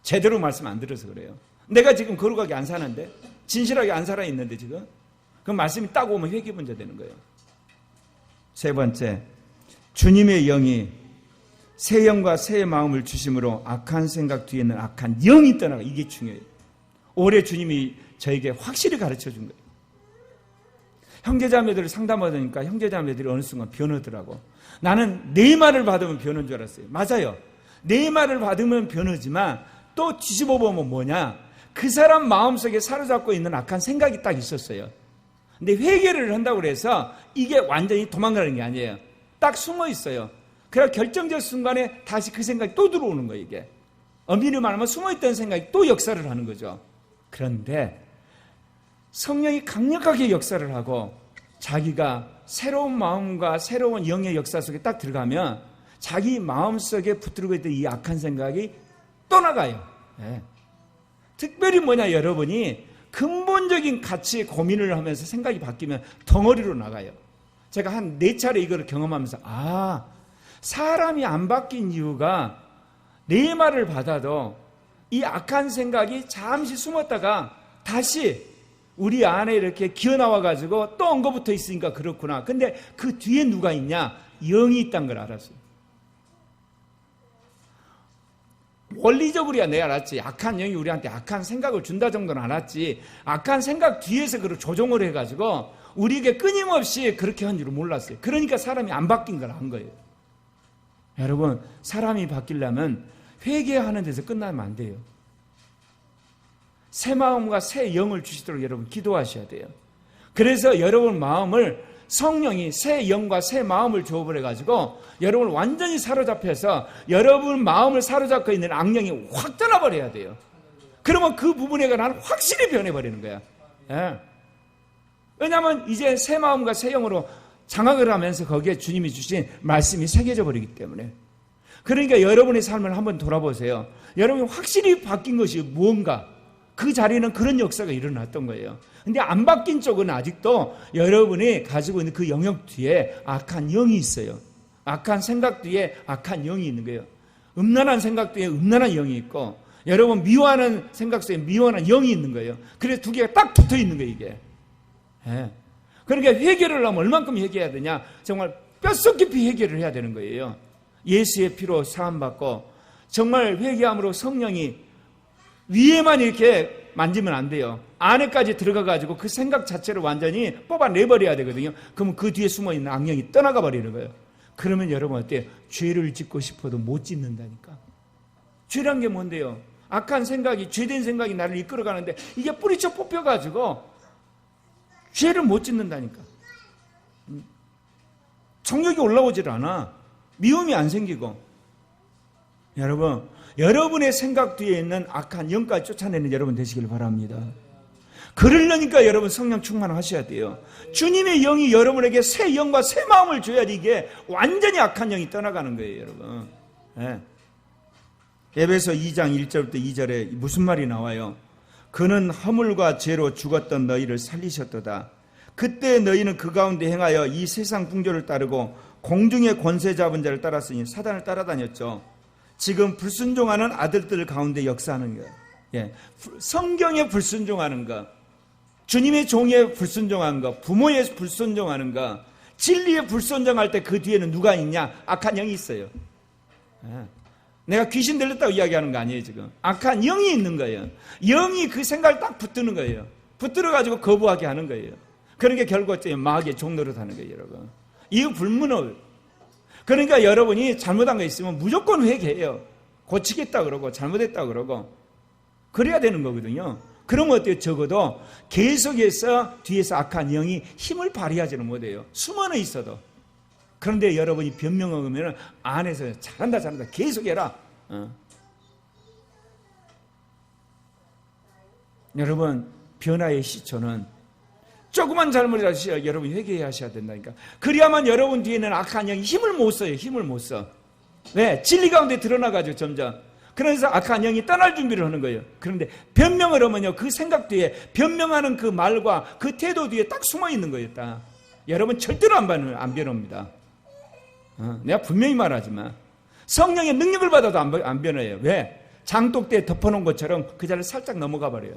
제대로 말씀 안 들어서 그래요. 내가 지금 거룩하게 안 사는데 진실하게 안 살아있는데 지금 그 말씀이 딱 오면 회개 문제 되는 거예요. 세 번째, 주님의 영이 새 영과 새 마음을 주심으로 악한 생각 뒤에는 악한 영이 떠나가. 이게 중요해요. 올해 주님이 저에게 확실히 가르쳐 준 거예요. 형제자매들을 상담하니까 형제자매들이 어느 순간 변하더라고. 나는 내 말을 받으면 변한 줄 알았어요. 맞아요. 내 말을 받으면 변하지만 또 뒤집어 보면 뭐냐? 그 사람 마음속에 사로잡고 있는 악한 생각이 딱 있었어요. 근데 회개를 한다고 해서 이게 완전히 도망가는 게 아니에요. 딱 숨어 있어요. 그래야 결정적 순간에 다시 그 생각이 또 들어오는 거예요, 이게. 엄밀히 말하면 숨어있던 생각이 또 역사를 하는 거죠. 그런데 성령이 강력하게 역사를 하고 자기가 새로운 마음과 새로운 영의 역사 속에 딱 들어가면 자기 마음속에 붙들고 있던 이 악한 생각이 떠나가요. 네. 특별히 뭐냐, 여러분이 근본적인 가치에 고민을 하면서 생각이 바뀌면 덩어리로 나가요. 제가 한 4차례 이거를 경험하면서 사람이 안 바뀐 이유가 내 말을 받아도 이 악한 생각이 잠시 숨었다가 다시 우리 안에 이렇게 기어나와가지고 또 엉거붙어 있으니까 그렇구나. 근데 그 뒤에 누가 있냐? 영이 있다는 걸 알았어요. 원리적으로야 내가 알았지. 악한 영이 우리한테 악한 생각을 준다 정도는 알았지. 악한 생각 뒤에서 그걸 조종을 해가지고 우리에게 끊임없이 그렇게 한 줄을 몰랐어요. 그러니까 사람이 안 바뀐 걸 안 거예요. 여러분, 사람이 바뀌려면 회개하는 데서 끝나면 안 돼요. 새 마음과 새 영을 주시도록 여러분 기도하셔야 돼요. 그래서 여러분 마음을 성령이 새 영과 새 마음을 주어버려가지고 여러분을 완전히 사로잡혀서 여러분 마음을 사로잡고 있는 악령이 확 떠나버려야 돼요. 그러면 그 부분에 관한 확실히 변해버리는 거야. 예. 왜냐하면 이제 새 마음과 새 영으로 장악을 하면서 거기에 주님이 주신 말씀이 새겨져 버리기 때문에. 그러니까 여러분의 삶을 한번 돌아보세요. 여러분이 확실히 바뀐 것이 무언가, 그 자리에는 그런 역사가 일어났던 거예요. 근데 안 바뀐 쪽은 아직도 여러분이 가지고 있는 그 영역 뒤에 악한 영이 있어요. 악한 생각 뒤에 악한 영이 있는 거예요. 음란한 생각 뒤에 음란한 영이 있고, 여러분 미워하는 생각 속에 미워하는 영이 있는 거예요. 그래서 두 개가 딱 붙어 있는 거예요, 이게. 예. 그러니까 회개를 하면 얼만큼 회개해야 되냐? 정말 뼛속 깊이 회개를 해야 되는 거예요. 예수의 피로 사함받고 정말 회개함으로 성령이 위에만 이렇게 만지면 안 돼요. 안에까지 들어가가지고 그 생각 자체를 완전히 뽑아내버려야 되거든요. 그러면 그 뒤에 숨어있는 악령이 떠나가 버리는 거예요. 그러면 여러분 어때요? 죄를 짓고 싶어도 못 짓는다니까. 죄란 게 뭔데요? 악한 생각이, 죄된 생각이 나를 이끌어가는데 이게 뿌리쳐 뽑혀가지고 죄를 못 짓는다니까. 정욕이 올라오질 않아. 미움이 안 생기고. 여러분, 여러분의 생각 뒤에 있는 악한 영까지 쫓아내는 여러분 되시길 바랍니다. 그러려니까 여러분 성령 충만하셔야 돼요. 주님의 영이 여러분에게 새 영과 새 마음을 줘야지 이게 완전히 악한 영이 떠나가는 거예요, 여러분. 네. 에베소 2장 1절부터 2절에 무슨 말이 나와요? 그는 허물과 죄로 죽었던 너희를 살리셨도다. 그때 너희는 그 가운데 행하여 이 세상 풍조를 따르고 공중의 권세 잡은 자를 따랐으니 사단을 따라다녔죠. 지금 불순종하는 아들들 가운데 역사하는 것. 예. 성경에 불순종하는 것, 주님의 종에 불순종하는 것, 부모에 불순종하는 것, 진리에 불순종할 때 그 뒤에는 누가 있냐? 악한 영이 있어요. 예. 내가 귀신 들렸다고 이야기하는 거 아니에요, 지금. 악한 영이 있는 거예요. 영이 그 생각을 딱 붙드는 거예요. 붙들어가지고 거부하게 하는 거예요. 그러니까 결국 마귀의 종노릇 하는 거예요, 여러분. 이거 불문을. 그러니까 여러분이 잘못한 거 있으면 무조건 회개해요. 고치겠다 그러고 잘못했다 그러고 그래야 되는 거거든요. 그러면 어때요? 적어도 계속해서 뒤에서 악한 영이 힘을 발휘하지는 못해요. 숨어는 있어도. 그런데 여러분이 변명하면 안에서 잘한다 계속해라. 여러분, 변화의 시초는 조그만 잘못이라도 여러분이 회개해야 하셔야 된다니까. 그래야만 여러분 뒤에는 악한 영이 힘을 못 써요. 힘을 못 써. 왜? 진리 가운데 드러나가지고 점점. 그래서 악한 영이 떠날 준비를 하는 거예요. 그런데 변명을 하면요, 그 생각 뒤에, 변명하는 그 말과 그 태도 뒤에 딱 숨어 있는 거예요. 딱. 여러분 절대로 안 변합니다. 내가 분명히 말하지만 성령의 능력을 받아도 안 변해요. 왜? 장독대에 덮어놓은 것처럼 그 자리를 살짝 넘어가 버려요.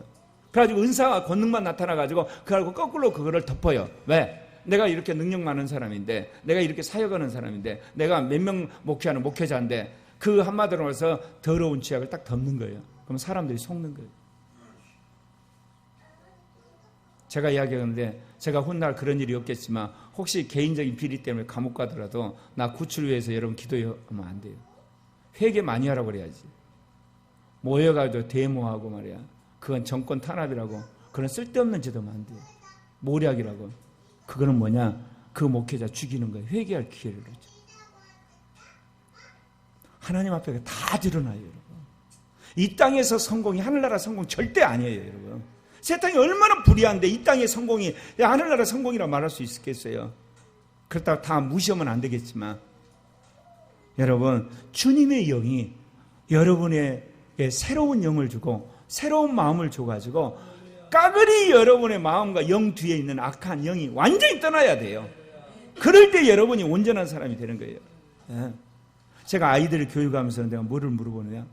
그래가지고 은사와 권능만 나타나가지고 그하고 거꾸로 그거를 덮어요. 왜? 내가 이렇게 능력 많은 사람인데, 내가 이렇게 사역하는 사람인데, 내가 몇 명 목회하는 목회자인데, 그 한마디로 해서 더러운 죄악을 딱 덮는 거예요. 그럼 사람들이 속는 거예요. 제가 이야기하는데, 제가 훗날 그런 일이 없겠지만 혹시 개인적인 비리 때문에 감옥 가더라도 나 구출 위해서 여러분 기도하면 안 돼요. 회개 많이 하라고 그래야지. 모여가지고 데모하고 말이야. 그건 정권 탄압이라고. 그런 쓸데없는 짓하면 안 돼요. 모략이라고. 그거는 뭐냐? 그 목회자 죽이는 거예요. 회개할 기회를 주죠. 하나님 앞에 다 드러나요, 여러분. 이 땅에서 성공이 하늘나라 성공 절대 아니에요, 여러분. 세상이 얼마나 불의한데 이 땅의 성공이 하늘나라 성공이라고 말할 수 있겠어요. 그렇다고 다 무시하면 안 되겠지만, 여러분, 주님의 영이 여러분에게 새로운 영을 주고 새로운 마음을 줘가지고 까그리 여러분의 마음과 영 뒤에 있는 악한 영이 완전히 떠나야 돼요. 그럴 때 여러분이 온전한 사람이 되는 거예요. 예. 제가 아이들을 교육하면서 내가 뭐를 물어보느냐?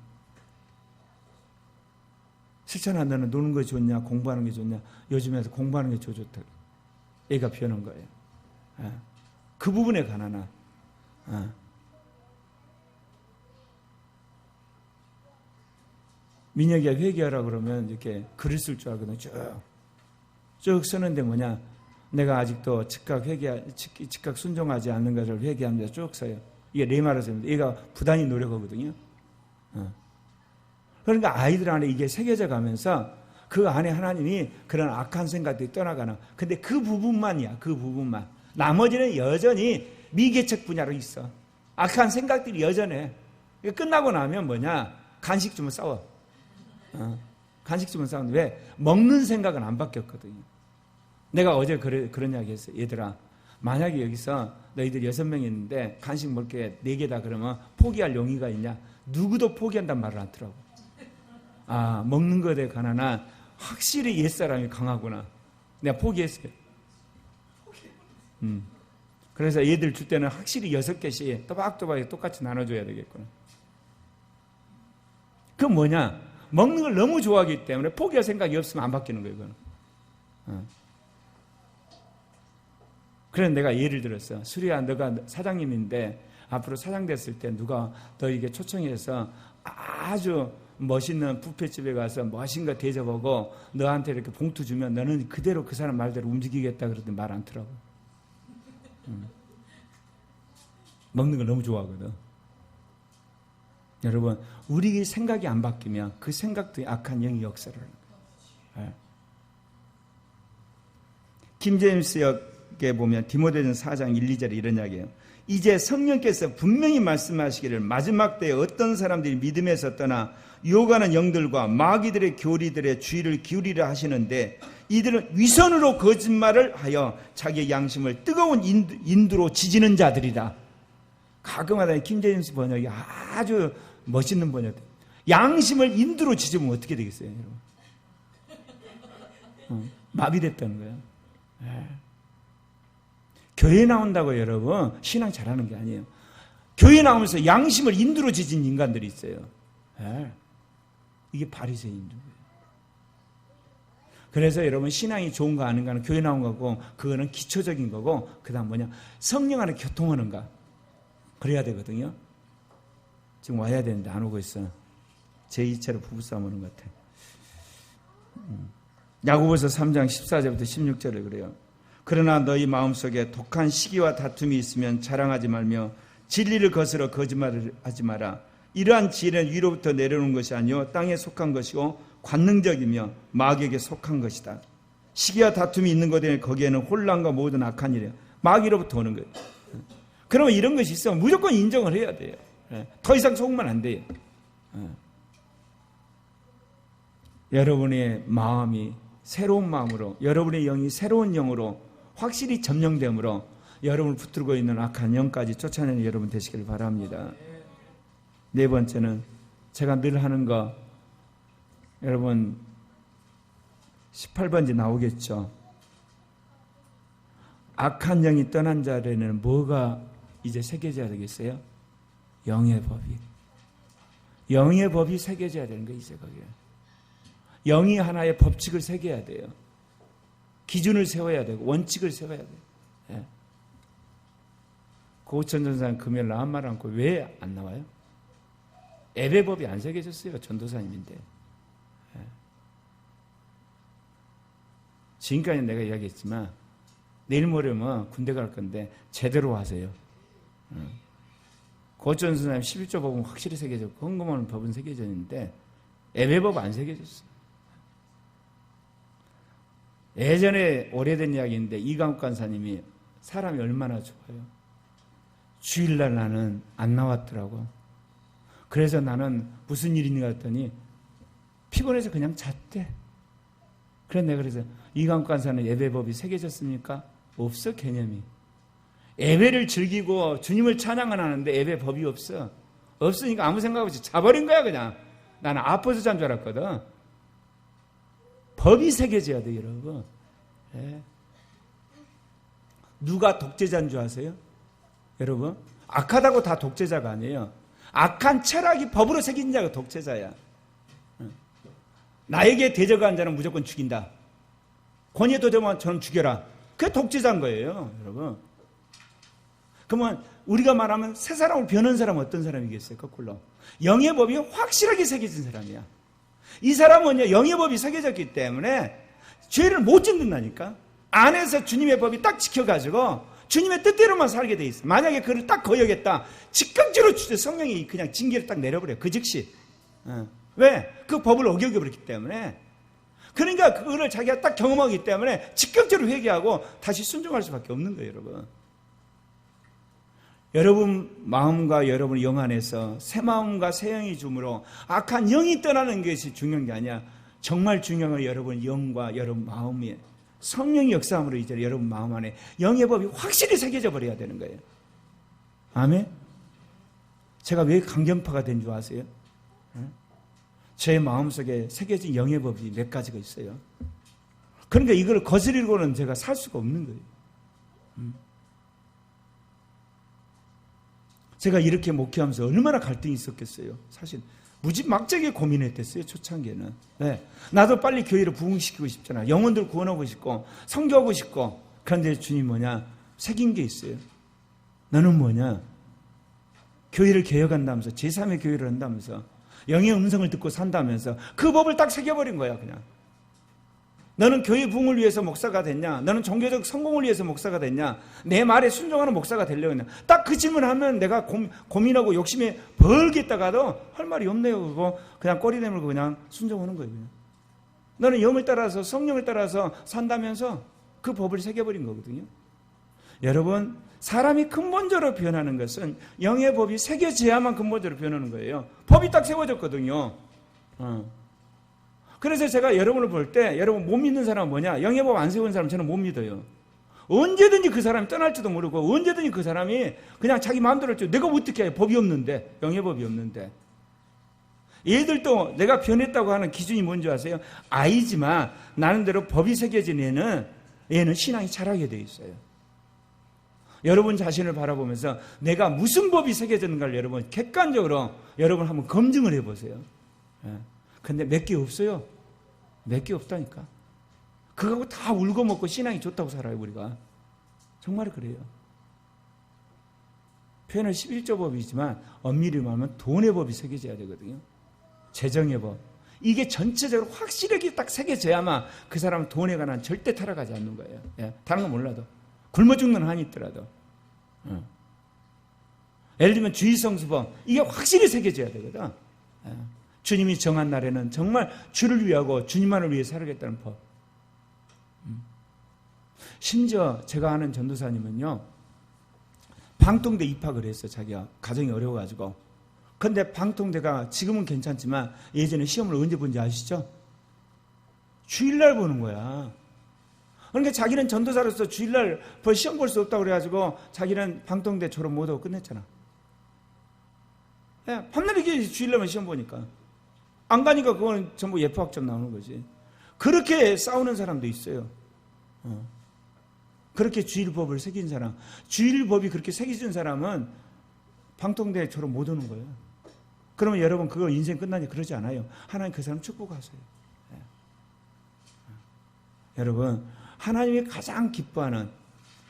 실천아, 너는 노는 게 좋냐? 공부하는 게 좋냐? 요즘에서 공부하는 게 좋다. 애가 변한 거예요. 예. 그 부분에 관한 민혁이가 회개하라 그러면 이렇게 글을 쓸 줄 알거든요. 쭉 쓰는데 뭐냐? 내가 아직도 즉각 순종하지 않는 것을 회개합니다. 쭉 써요. 이게 내 말을 씁니다. 얘가 부단히 노력하거든요. 그러니까 아이들 안에 이게 새겨져 가면서 그 안에 하나님이 그런 악한 생각들이 떠나가는. 근데 그 부분만이야. 그 부분만. 나머지는 여전히 미개척 분야로 있어. 악한 생각들이 여전해. 끝나고 나면 뭐냐? 간식 주면 싸워. 간식 주면 싸우는데 왜? 먹는 생각은 안 바뀌었거든요. 내가 어제 그런 이야기 했어요. 얘들아, 만약에 여기서 너희들 6명 있는데 간식 먹을 게 4개다 그러면 포기할 용의가 있냐? 누구도 포기한단 말을 안 하더라고. 먹는 것에 관한 한 확실히 옛사람이 강하구나. 내가 포기했어요. 그래서 얘들 줄 때는 확실히 6개씩 또박또박 똑같이 나눠줘야 되겠구나. 그건 뭐냐? 먹는 걸 너무 좋아하기 때문에 포기할 생각이 없으면 안 바뀌는 거예요. 그건. 그래서 내가 예를 들었어. 수리야, 너가 사장님인데 앞으로 사장 됐을 때 누가 너에게 초청해서 아주 멋있는 뷔페집에 가서 멋진 거 대접하고 너한테 이렇게 봉투 주면 너는 그대로 그 사람 말대로 움직이겠다 그러더니 말 안 들어. 먹는 걸 너무 좋아하거든. 여러분, 우리 생각이 안 바뀌면 그 생각도 악한 영이 역사를 하는 거예요. 김제임스 역에 보면 디모데전서 4장 1, 2절에 이런 이야기예요. 이제 성령께서 분명히 말씀하시기를 마지막 때에 어떤 사람들이 믿음에서 떠나 유혹하는 영들과 마귀들의 교리들의 주의를 기울이려 하시는데 이들은 위선으로 거짓말을 하여 자기의 양심을 뜨거운 인두로 지지는 자들이다. 가끔마다 김제임스 번역이 아주 멋있는 번역. 양심을 인두로 지지면 어떻게 되겠어요, 여러분? 마비됐다는 거예요. 교회 나온다고 여러분 신앙 잘하는 게 아니에요. 교회 나오면서 양심을 인두로 지진 인간들이 있어요. 이게 바리새인들이에요. 그래서 여러분 신앙이 좋은가 아닌가는 교회 나온 거고 그거는 기초적인 거고 그 다음 뭐냐? 성령 안에 교통하는가 그래야 되거든요. 지금 와야 되는데 안 오고 있어. 제2차로 부부싸움 하는 것 같아. 야고보서 3장 14절부터 16절에 그래요. 그러나 너희 마음속에 독한 시기와 다툼이 있으면 자랑하지 말며 진리를 거스러 거짓말을 하지 마라. 이러한 지혜는 위로부터 내려오는 것이 아니요 땅에 속한 것이고 관능적이며 마귀에게 속한 것이다. 시기와 다툼이 있는 것에 거기에는 혼란과 모든 악한 일이에요. 마귀로부터 오는 거예요. 그러면 이런 것이 있으면 무조건 인정을 해야 돼요. 더 이상 속으면 안 돼요. 여러분의 마음이 새로운 마음으로 여러분의 영이 새로운 영으로 확실히 점령됨으로 여러분을 붙들고 있는 악한 영까지 쫓아내는 여러분 되시길 바랍니다. 네 번째는 제가 늘 하는 거 여러분 18번지 나오겠죠. 악한 영이 떠난 자에는 뭐가 이제 새겨져야 되겠어요? 영의 법이. 영의 법이 새겨져야 되는 거예요. 이제 거기에. 영이 하나의 법칙을 새겨야 돼요. 기준을 세워야 되고 원칙을 세워야 돼요. 예. 고우천 전사는 금요일 나한 말 않고 왜 안 나와요? 예배법이 안 새겨졌어요. 전도사님인데. 예. 지금까지 내가 이야기했지만 내일 모레면 군대 갈 건데 제대로 하세요. 고천 선생님 11조 법은 확실히 새겨졌고 헌금하는 법은 새겨졌는데 예배법 안 새겨졌어요. 예전에 오래된 이야기인데 이강욱 간사님이 사람이 얼마나 좋아요. 주일날 나는 안 나왔더라고. 그래서 나는 무슨 일인가 했더니 피곤해서 그냥 잤대. 그래서 내가 그래서 이강욱 간사는 예배법이 새겨졌습니까? 없어, 개념이. 예배를 즐기고 주님을 찬양은 하는데 예배법이 없어. 없으니까 아무 생각 없이 자버린 거야 그냥. 나는 아파서 잔 줄 알았거든. 법이 새겨져야 돼 여러분. 네. 누가 독재자인 줄 아세요? 여러분, 악하다고 다 독재자가 아니에요. 악한 철학이 법으로 새긴 자가 독재자야. 나에게 대적한 자는 무조건 죽인다. 권위에 도전하면 저는 죽여라. 그게 독재자인 거예요 여러분. 그러면 우리가 말하면 새 사람을 변한 사람은 어떤 사람이겠어요? 거꾸로 영의 법이 확실하게 새겨진 사람이야. 이 사람은요 영의 법이 새겨졌기 때문에 죄를 못 짓는다니까. 안에서 주님의 법이 딱 지켜가지고 주님의 뜻대로만 살게 돼 있어. 만약에 그를 딱 거역했다, 즉각적으로 성령이 그냥 징계를 딱 내려버려요. 그 즉시. 왜? 그 법을 어겨버렸기 때문에. 그러니까 그거를 자기가 딱 경험하기 때문에 즉각적으로 회개하고 다시 순종할 수밖에 없는 거예요 여러분. 여러분 마음과 여러분 영 안에서 새 마음과 새 영이 줌으로 악한 영이 떠나는 것이 중요한 게 아니야. 정말 중요한 건 여러분 영과 여러분 마음이 성령의 역사함으로 이제 여러분 마음 안에 영의 법이 확실히 새겨져 버려야 되는 거예요. 아멘. 제가 왜 강경파가 된 줄 아세요? 제 마음속에 새겨진 영의 법이 몇 가지가 있어요. 그러니까 이걸 거스리고는 제가 살 수가 없는 거예요. 제가 이렇게 목회하면서 얼마나 갈등이 있었겠어요. 사실 무지막지하게 고민했댔어요. 초창기에는. 네. 나도 빨리 교회를 부흥시키고 싶잖아. 영혼들 구원하고 싶고 선교하고 싶고. 그런데 주님 뭐냐? 새긴 게 있어요. 너는 뭐냐? 교회를 개혁한다면서 제3의 교회를 한다면서 영의 음성을 듣고 산다면서 그 법을 딱 새겨버린 거야 그냥. 너는 교회 부흥을 위해서 목사가 됐냐? 너는 종교적 성공을 위해서 목사가 됐냐? 내 말에 순종하는 목사가 되려고 했냐? 딱 그 질문하면 내가 고민하고 욕심에 벌겠다가도 할 말이 없네요. 그거 그냥 꼬리 내밀고 그냥 순종하는 거예요. 그냥. 너는 영을 따라서 성령을 따라서 산다면서 그 법을 새겨버린 거거든요. 여러분, 사람이 근본적으로 변하는 것은 영의 법이 새겨져야만 근본적으로 변하는 거예요. 법이 딱 세워졌거든요. 그래서 제가 여러분을 볼 때 여러분 못 믿는 사람은 뭐냐? 영의 법 안 세운 사람 저는 못 믿어요. 언제든지 그 사람이 떠날지도 모르고 언제든지 그 사람이 그냥 자기 마음대로 할지 내가 어떻게 해? 법이 없는데, 영의 법이 없는데. 얘들도 내가 변했다고 하는 기준이 뭔지 아세요? 아이지만 나름대로 법이 새겨진 얘는 신앙이 자라게 돼 있어요. 여러분 자신을 바라보면서 내가 무슨 법이 새겨졌는가를 여러분 객관적으로 여러분 한번 검증을 해보세요. 근데 몇 개 없어요. 몇 개 없다니까. 그거하고 다 울고 먹고 신앙이 좋다고 살아요 우리가. 정말 그래요. 표현은 11조 법이지만 엄밀히 말하면 돈의 법이 새겨져야 되거든요. 재정의 법. 이게 전체적으로 확실하게 딱 새겨져야만 그 사람은 돈에 관한 절대 타락하지 않는 거예요. 예, 다른 건 몰라도. 굶어 죽는 한이 있더라도. 예를 들면 주의성수법. 이게 확실히 새겨져야 되거든. 예. 주님이 정한 날에는 정말 주를 위하고 주님만을 위해 살아야겠다는 법. 심지어 제가 아는 전도사님은요. 방통대 입학을 했어. 자기가 가정이 어려워가지고. 근데 방통대가 지금은 괜찮지만 예전에 시험을 언제 본지 아시죠? 주일날 보는 거야. 그러니까 자기는 전도사로서 주일날 시험 볼 수 없다고 그래가지고 자기는 방통대 졸업 못하고 끝냈잖아. 네, 밤낮 이게 주일날만 시험 보니까. 안 가니까 그거는 전부 예포학점 나오는 거지. 그렇게 싸우는 사람도 있어요. 그렇게 주일법을 새긴 사람. 주일법이 그렇게 새겨진 사람은 방통대에 졸업 못 오는 거예요. 그러면 여러분 그거 인생 끝나니 그러지 않아요. 하나님 그 사람 축복하세요. 네. 여러분 하나님이 가장 기뻐하는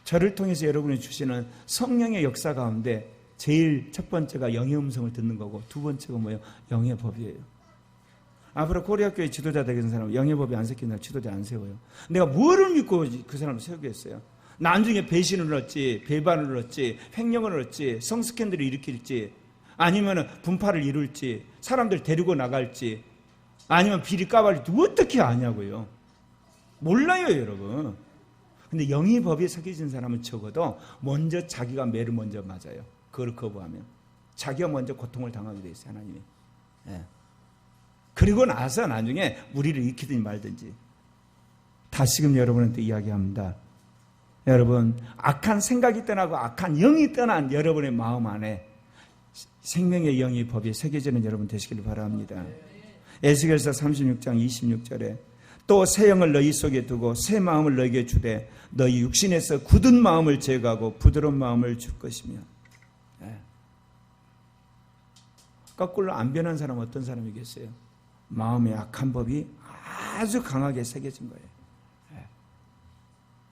저를 통해서 여러분이 주시는 성령의 역사 가운데 제일 첫 번째가 영의 음성을 듣는 거고 두 번째가 뭐예요? 영의 법이에요. 앞으로 코리아교회 지도자 되는 사람은 영의 법이 안 새긴 날 지도자 안 세워요. 내가 뭐를 믿고 그 사람을 세우겠어요? 나중에 배신을 얻지, 배반을 얻지, 횡령을 얻지, 성스캔들을 일으킬지 아니면 분파를 이룰지, 사람들 데리고 나갈지, 아니면 비리 까발지 어떻게 아냐고요. 몰라요, 여러분. 근데 영의 법에 새겨진 사람은 적어도 먼저 자기가 매를 먼저 맞아요. 그걸 거부하면 자기가 먼저 고통을 당하게 돼 있어요, 하나님이. 예. 그리고 나서 나중에 우리를 익히든지 말든지. 다시금 여러분한테 이야기합니다. 여러분, 악한 생각이 떠나고 악한 영이 떠난 여러분의 마음 안에 생명의 영의 법이 새겨지는 여러분 되시길 바랍니다. 에스겔서 36장 26절에 또 새 영을 너희 속에 두고 새 마음을 너희에게 주되 너희 육신에서 굳은 마음을 제거하고 부드러운 마음을 줄 것이며. 네. 거꾸로 안 변한 사람은 어떤 사람이겠어요? 마음의 악한 법이 아주 강하게 새겨진 거예요. 네.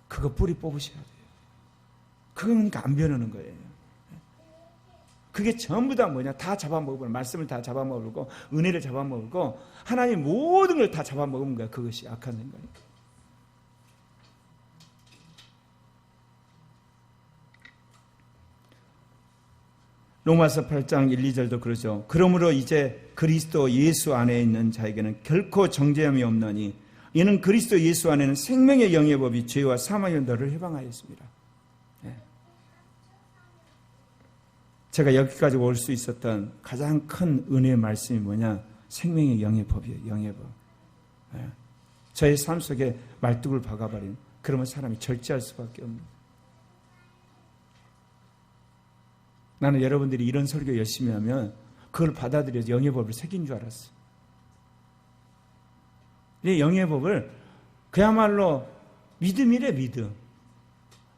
그거 뿌리 뽑으셔야 돼요. 그러니까 안 변하는 거예요. 그게 전부 다 뭐냐? 다 잡아먹고, 말씀을 다 잡아먹고, 은혜를 잡아먹고, 하나님 모든 걸 다 잡아먹은 거야. 그것이 악한 생각이. 로마서 8장 1, 2절도 그러죠. 그러므로 이제 그리스도 예수 안에 있는 자에게는 결코 정죄함이 없나니 이는 그리스도 예수 안에는 생명의 영의 법이 죄와 사망의 너를 해방하였습니다. 제가 여기까지 올 수 있었던 가장 큰 은혜의 말씀이 뭐냐? 생명의 영의 법이에요. 영의 법. 저의 삶 속에 말뚝을 박아버린, 그러면 사람이 절제할 수밖에 없는. 나는 여러분들이 이런 설교 열심히 하면 그걸 받아들여서 영의 법을 새긴 줄 알았어. 이 영의 법을 그야말로 믿음이래, 믿음.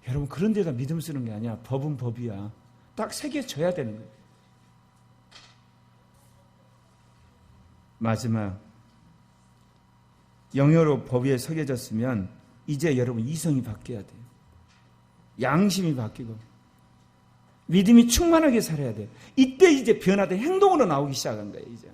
여러분, 그런 데다 믿음 쓰는 게 아니야. 법은 법이야. 딱 새겨져야 되는 거예요. 마지막, 영어로 법위에 새겨졌으면 이제 여러분 이성이 바뀌어야 돼요. 양심이 바뀌고 믿음이 충만하게 살아야 돼요. 이때 이제 변화된 행동으로 나오기 시작한 거예요. 이제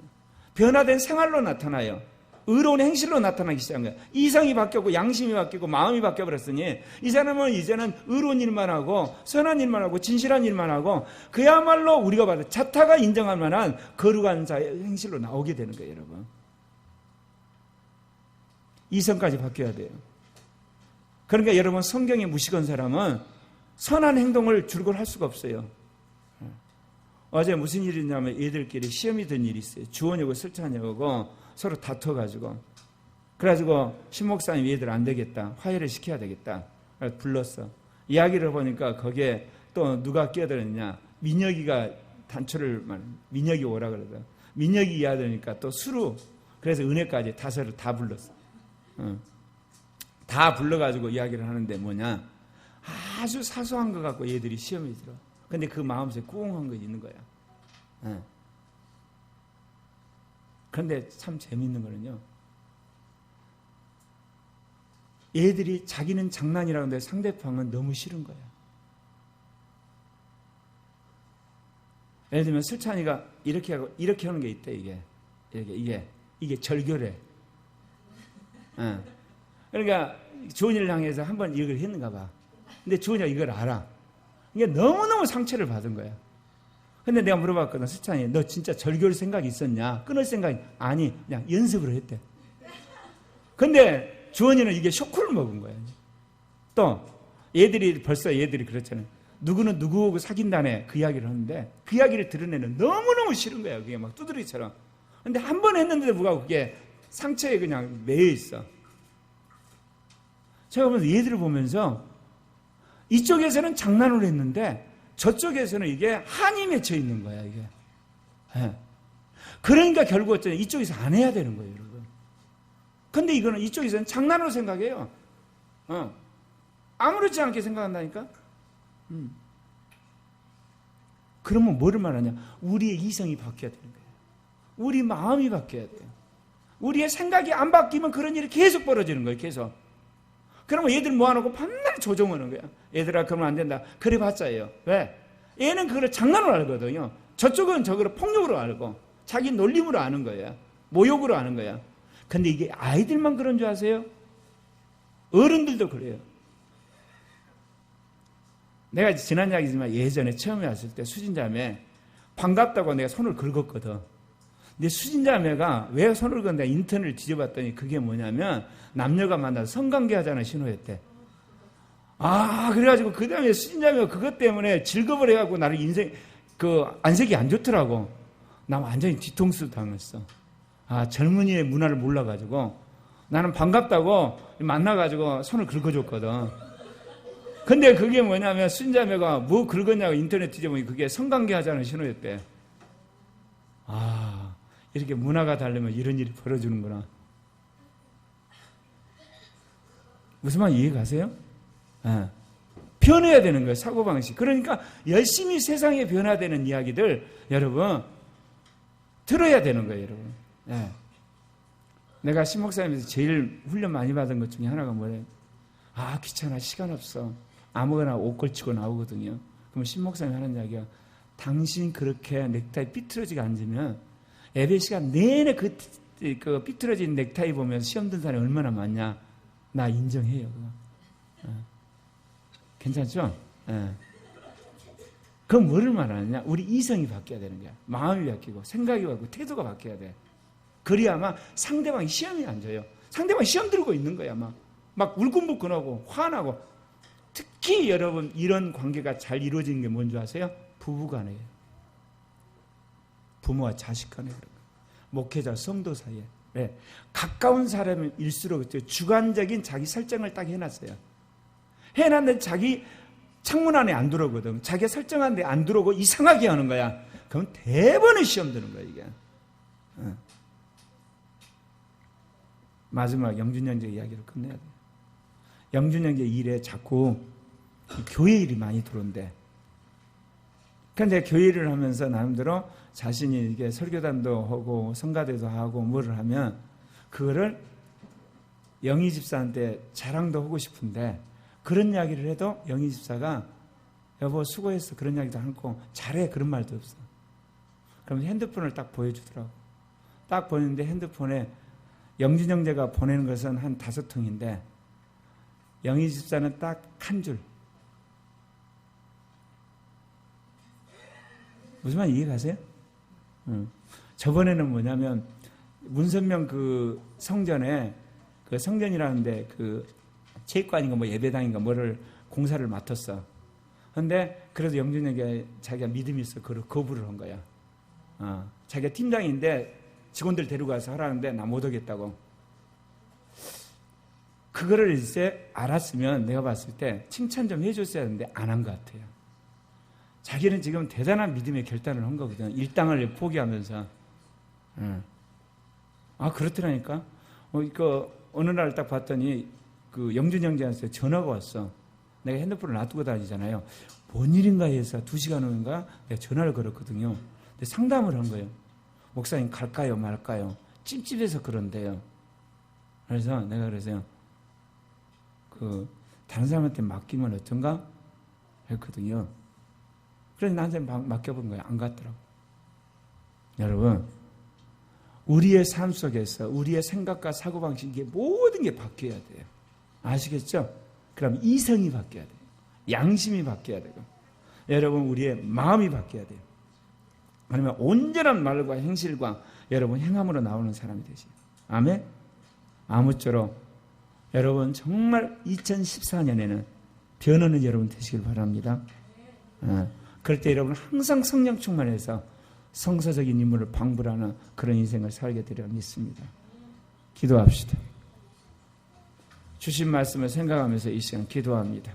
변화된 생활로 나타나요. 의로운 행실로 나타나기 시작한 거예요. 이성이 바뀌었고 양심이 바뀌고 마음이 바뀌어버렸으니 이 사람은 이제는 의로운 일만 하고 선한 일만 하고 진실한 일만 하고 그야말로 우리가 봐도 자타가 인정할 만한 거룩한 자의 행실로 나오게 되는 거예요. 여러분, 이성까지 바뀌어야 돼요. 그러니까 여러분, 성경에 무식한 사람은 선한 행동을 줄곧 할 수가 없어요. 어제 무슨 일이 있냐면 애들끼리 시험이 든 일이 있어요. 주원이고 설찬이고 서로 다퉈가지고, 그래가지고 신목사님 얘들 안 되겠다, 화해를 시켜야 되겠다, 그래서 불렀어. 이야기를 보니까 거기에 또 누가 끼어들었냐, 민혁이가 단초를 민혁이 오라 그러더라. 민혁이 이야기하니까 또 수루, 그래서 은혜까지 다섯을 다 불렀어. 다 불러가지고 이야기를 하는데 뭐냐, 아주 사소한 거 갖고 얘들이 시험이 들어. 근데 그 마음속에 꿍한 거 있는 거야. 그런데 참 재밌는 거는요, 얘들이 자기는 장난이라고 하는데 상대방은 너무 싫은 거야. 예를 들면 슬찬이가 이렇게 하고 이렇게 하는 게 있대. 이게 절교래. 그러니까 주원이를 향해서 한번 이걸 했는가 봐. 근데 주원이가 이걸 알아. 이게 너무너무 상처를 받은 거야. 근데 내가 물어봤거든. 슬찬이, 너 진짜 절교할 생각이 있었냐? 끊을 생각이? 아니, 그냥 연습으로 했대. 근데 주원이는 이게 쇼크를 먹은 거야. 또 얘들이 그렇잖아요. 누구는 누구하고 사귄다네, 그 이야기를 하는데 그 이야기를 들은 애는 너무너무 싫은 거야. 그게 막 두드러기처럼. 근데 한 번 했는데도 불구하고 그게 상처에 그냥 매여 있어. 제가 보면서 얘들을 보면서 이쪽에서는 장난을 했는데 저쪽에서는 이게 한이 맺혀 있는 거야, 이게. 그러니까 결국 어쩌면 이쪽에서 안 해야 되는 거예요, 여러분. 근데 이거는 이쪽에서는 장난으로 생각해요. 아무렇지 않게 생각한다니까? 그러면 뭐를 말하냐? 우리의 이성이 바뀌어야 되는 거예요. 우리 마음이 바뀌어야 돼요. 우리의 생각이 안 바뀌면 그런 일이 계속 벌어지는 거예요, 계속. 그러면 얘들 모아놓고 밤낮 조종하는 거야. 얘들아, 그러면 안 된다. 그래 봤자예요. 왜? 얘는 그걸 장난으로 알거든요. 저쪽은 저거를 폭력으로 알고 자기 놀림으로 아는 거야. 모욕으로 아는 거야. 근데 이게 아이들만 그런 줄 아세요? 어른들도 그래요. 내가 지난 이야기지만 예전에 처음에 왔을 때 수진자매 반갑다고 내가 손을 긁었거든. 근데 수진자매가 왜 손을 긁었는데 인터넷을 뒤져봤더니 그게 뭐냐면 남녀가 만나서 성관계 하자는 신호였대. 그래가지고 그 다음에 수진자매가 그것 때문에 즐겁을 해갖고 나를 인생, 안색이 안 좋더라고. 나 완전히 뒤통수 당했어. 젊은이의 문화를 몰라가지고 나는 반갑다고 만나가지고 손을 긁어줬거든. 근데 그게 뭐냐면 수진자매가 뭐 긁었냐고 인터넷 뒤져보니 그게 성관계 하자는 신호였대. 이렇게 문화가 다르면 이런 일이 벌어지는구나. 무슨 말 이해 가세요? 변해야 되는 거예요, 사고방식. 그러니까 열심히 세상에 변화되는 이야기들 여러분 들어야 되는 거예요, 여러분. 내가 신목사님에서 제일 훈련 많이 받은 것 중에 하나가 뭐래요? 귀찮아, 시간 없어. 아무거나 옷 걸치고 나오거든요. 그럼 신목사님이 하는 이야기가 당신 그렇게 넥타이 삐뚤어지게 앉으면 예배 시간 내내 그 삐뚤어진 넥타이 보면서 시험 든 사람이 얼마나 많냐. 나 인정해요. 괜찮죠? 그건 뭐를 말하느냐? 우리 이성이 바뀌어야 되는 거야. 마음이 바뀌고 생각이 바뀌고 태도가 바뀌어야 돼. 그래야만 상대방이 시험이 안 져요. 상대방이 시험 들고 있는 거야. 막 울긋불긋하고 화나고. 특히 여러분 이런 관계가 잘 이루어지는 게 뭔지 아세요? 부부간에요. 부모와 자식 간에 그런 거. 목회자 성도 사이에. 가까운 사람일수록 주관적인 자기 설정을 딱 해놨어요. 해놨는데 자기 창문 안에 안 들어오거든. 자기가 설정한 데 안 들어오고 이상하게 하는 거야. 그럼 대번에 시험 드는 거야 이게. 마지막 영준 형제 이야기를 끝내야 돼요. 영준 형제 일에 자꾸 교회 일이 많이 들어온대. 그런데 교회 일을 하면서 나름대로 자신이 이게 설교단도 하고 성가대도 하고 뭐를 하면 그거를 영희 집사한테 자랑도 하고 싶은데 그런 이야기를 해도 영희 집사가 여보 수고했어 그런 이야기도 않고 잘해 그런 말도 없어. 그럼 핸드폰을 딱 보여주더라고. 딱 보는데 핸드폰에 영준 형제가 보내는 것은 한 5통인데 영희 집사는 딱 한 줄. 무슨 말 이해 가세요? 저번에는 뭐냐면 문선명 그 성전에 그 성전이라는데 그 체육관인가 뭐 예배당인가 뭐를 공사를 맡았어. 근데 그래도 영준에게 자기가 믿음이 있어 그걸 거부를 한 거야. 자기가 팀장인데 직원들 데리고 가서 하라는데 나 못 오겠다고. 그거를 이제 알았으면 내가 봤을 때 칭찬 좀 해줬어야 하는데 안 한 것 같아요. 자기는 지금 대단한 믿음의 결단을 한 거거든. 일당을 포기하면서. 그렇더라니까. 어느 날 딱 봤더니 그 영준 형제한테 전화가 왔어. 내가 핸드폰을 놔두고 다니잖아요. 뭔 일인가 해서 2시간 후인가 내가 전화를 걸었거든요. 근데 상담을 한 거예요. 목사님 갈까요 말까요? 찝찝해서 그런데요. 그래서 내가 그래서요. 다른 사람한테 맡기면 어떤가? 했거든요. 그래서 나한테 맡겨본 거예요. 안 갔더라고. 여러분, 우리의 삶 속에서 우리의 생각과 사고방식이 모든 게 바뀌어야 돼요. 아시겠죠? 그럼 이성이 바뀌어야 돼요. 양심이 바뀌어야 되고, 여러분 우리의 마음이 바뀌어야 돼요. 아니면 온전한 말과 행실과 여러분 행함으로 나오는 사람이 되시죠. 아멘? 아무쪼록 여러분 정말 2014년에는 변하는 여러분 되시길 바랍니다. 그럴 때 여러분 항상 성령 충만해서 성서적인 인물을 방불하는 그런 인생을 살게 되리라 믿습니다. 기도합시다. 주신 말씀을 생각하면서 이 시간 기도합니다.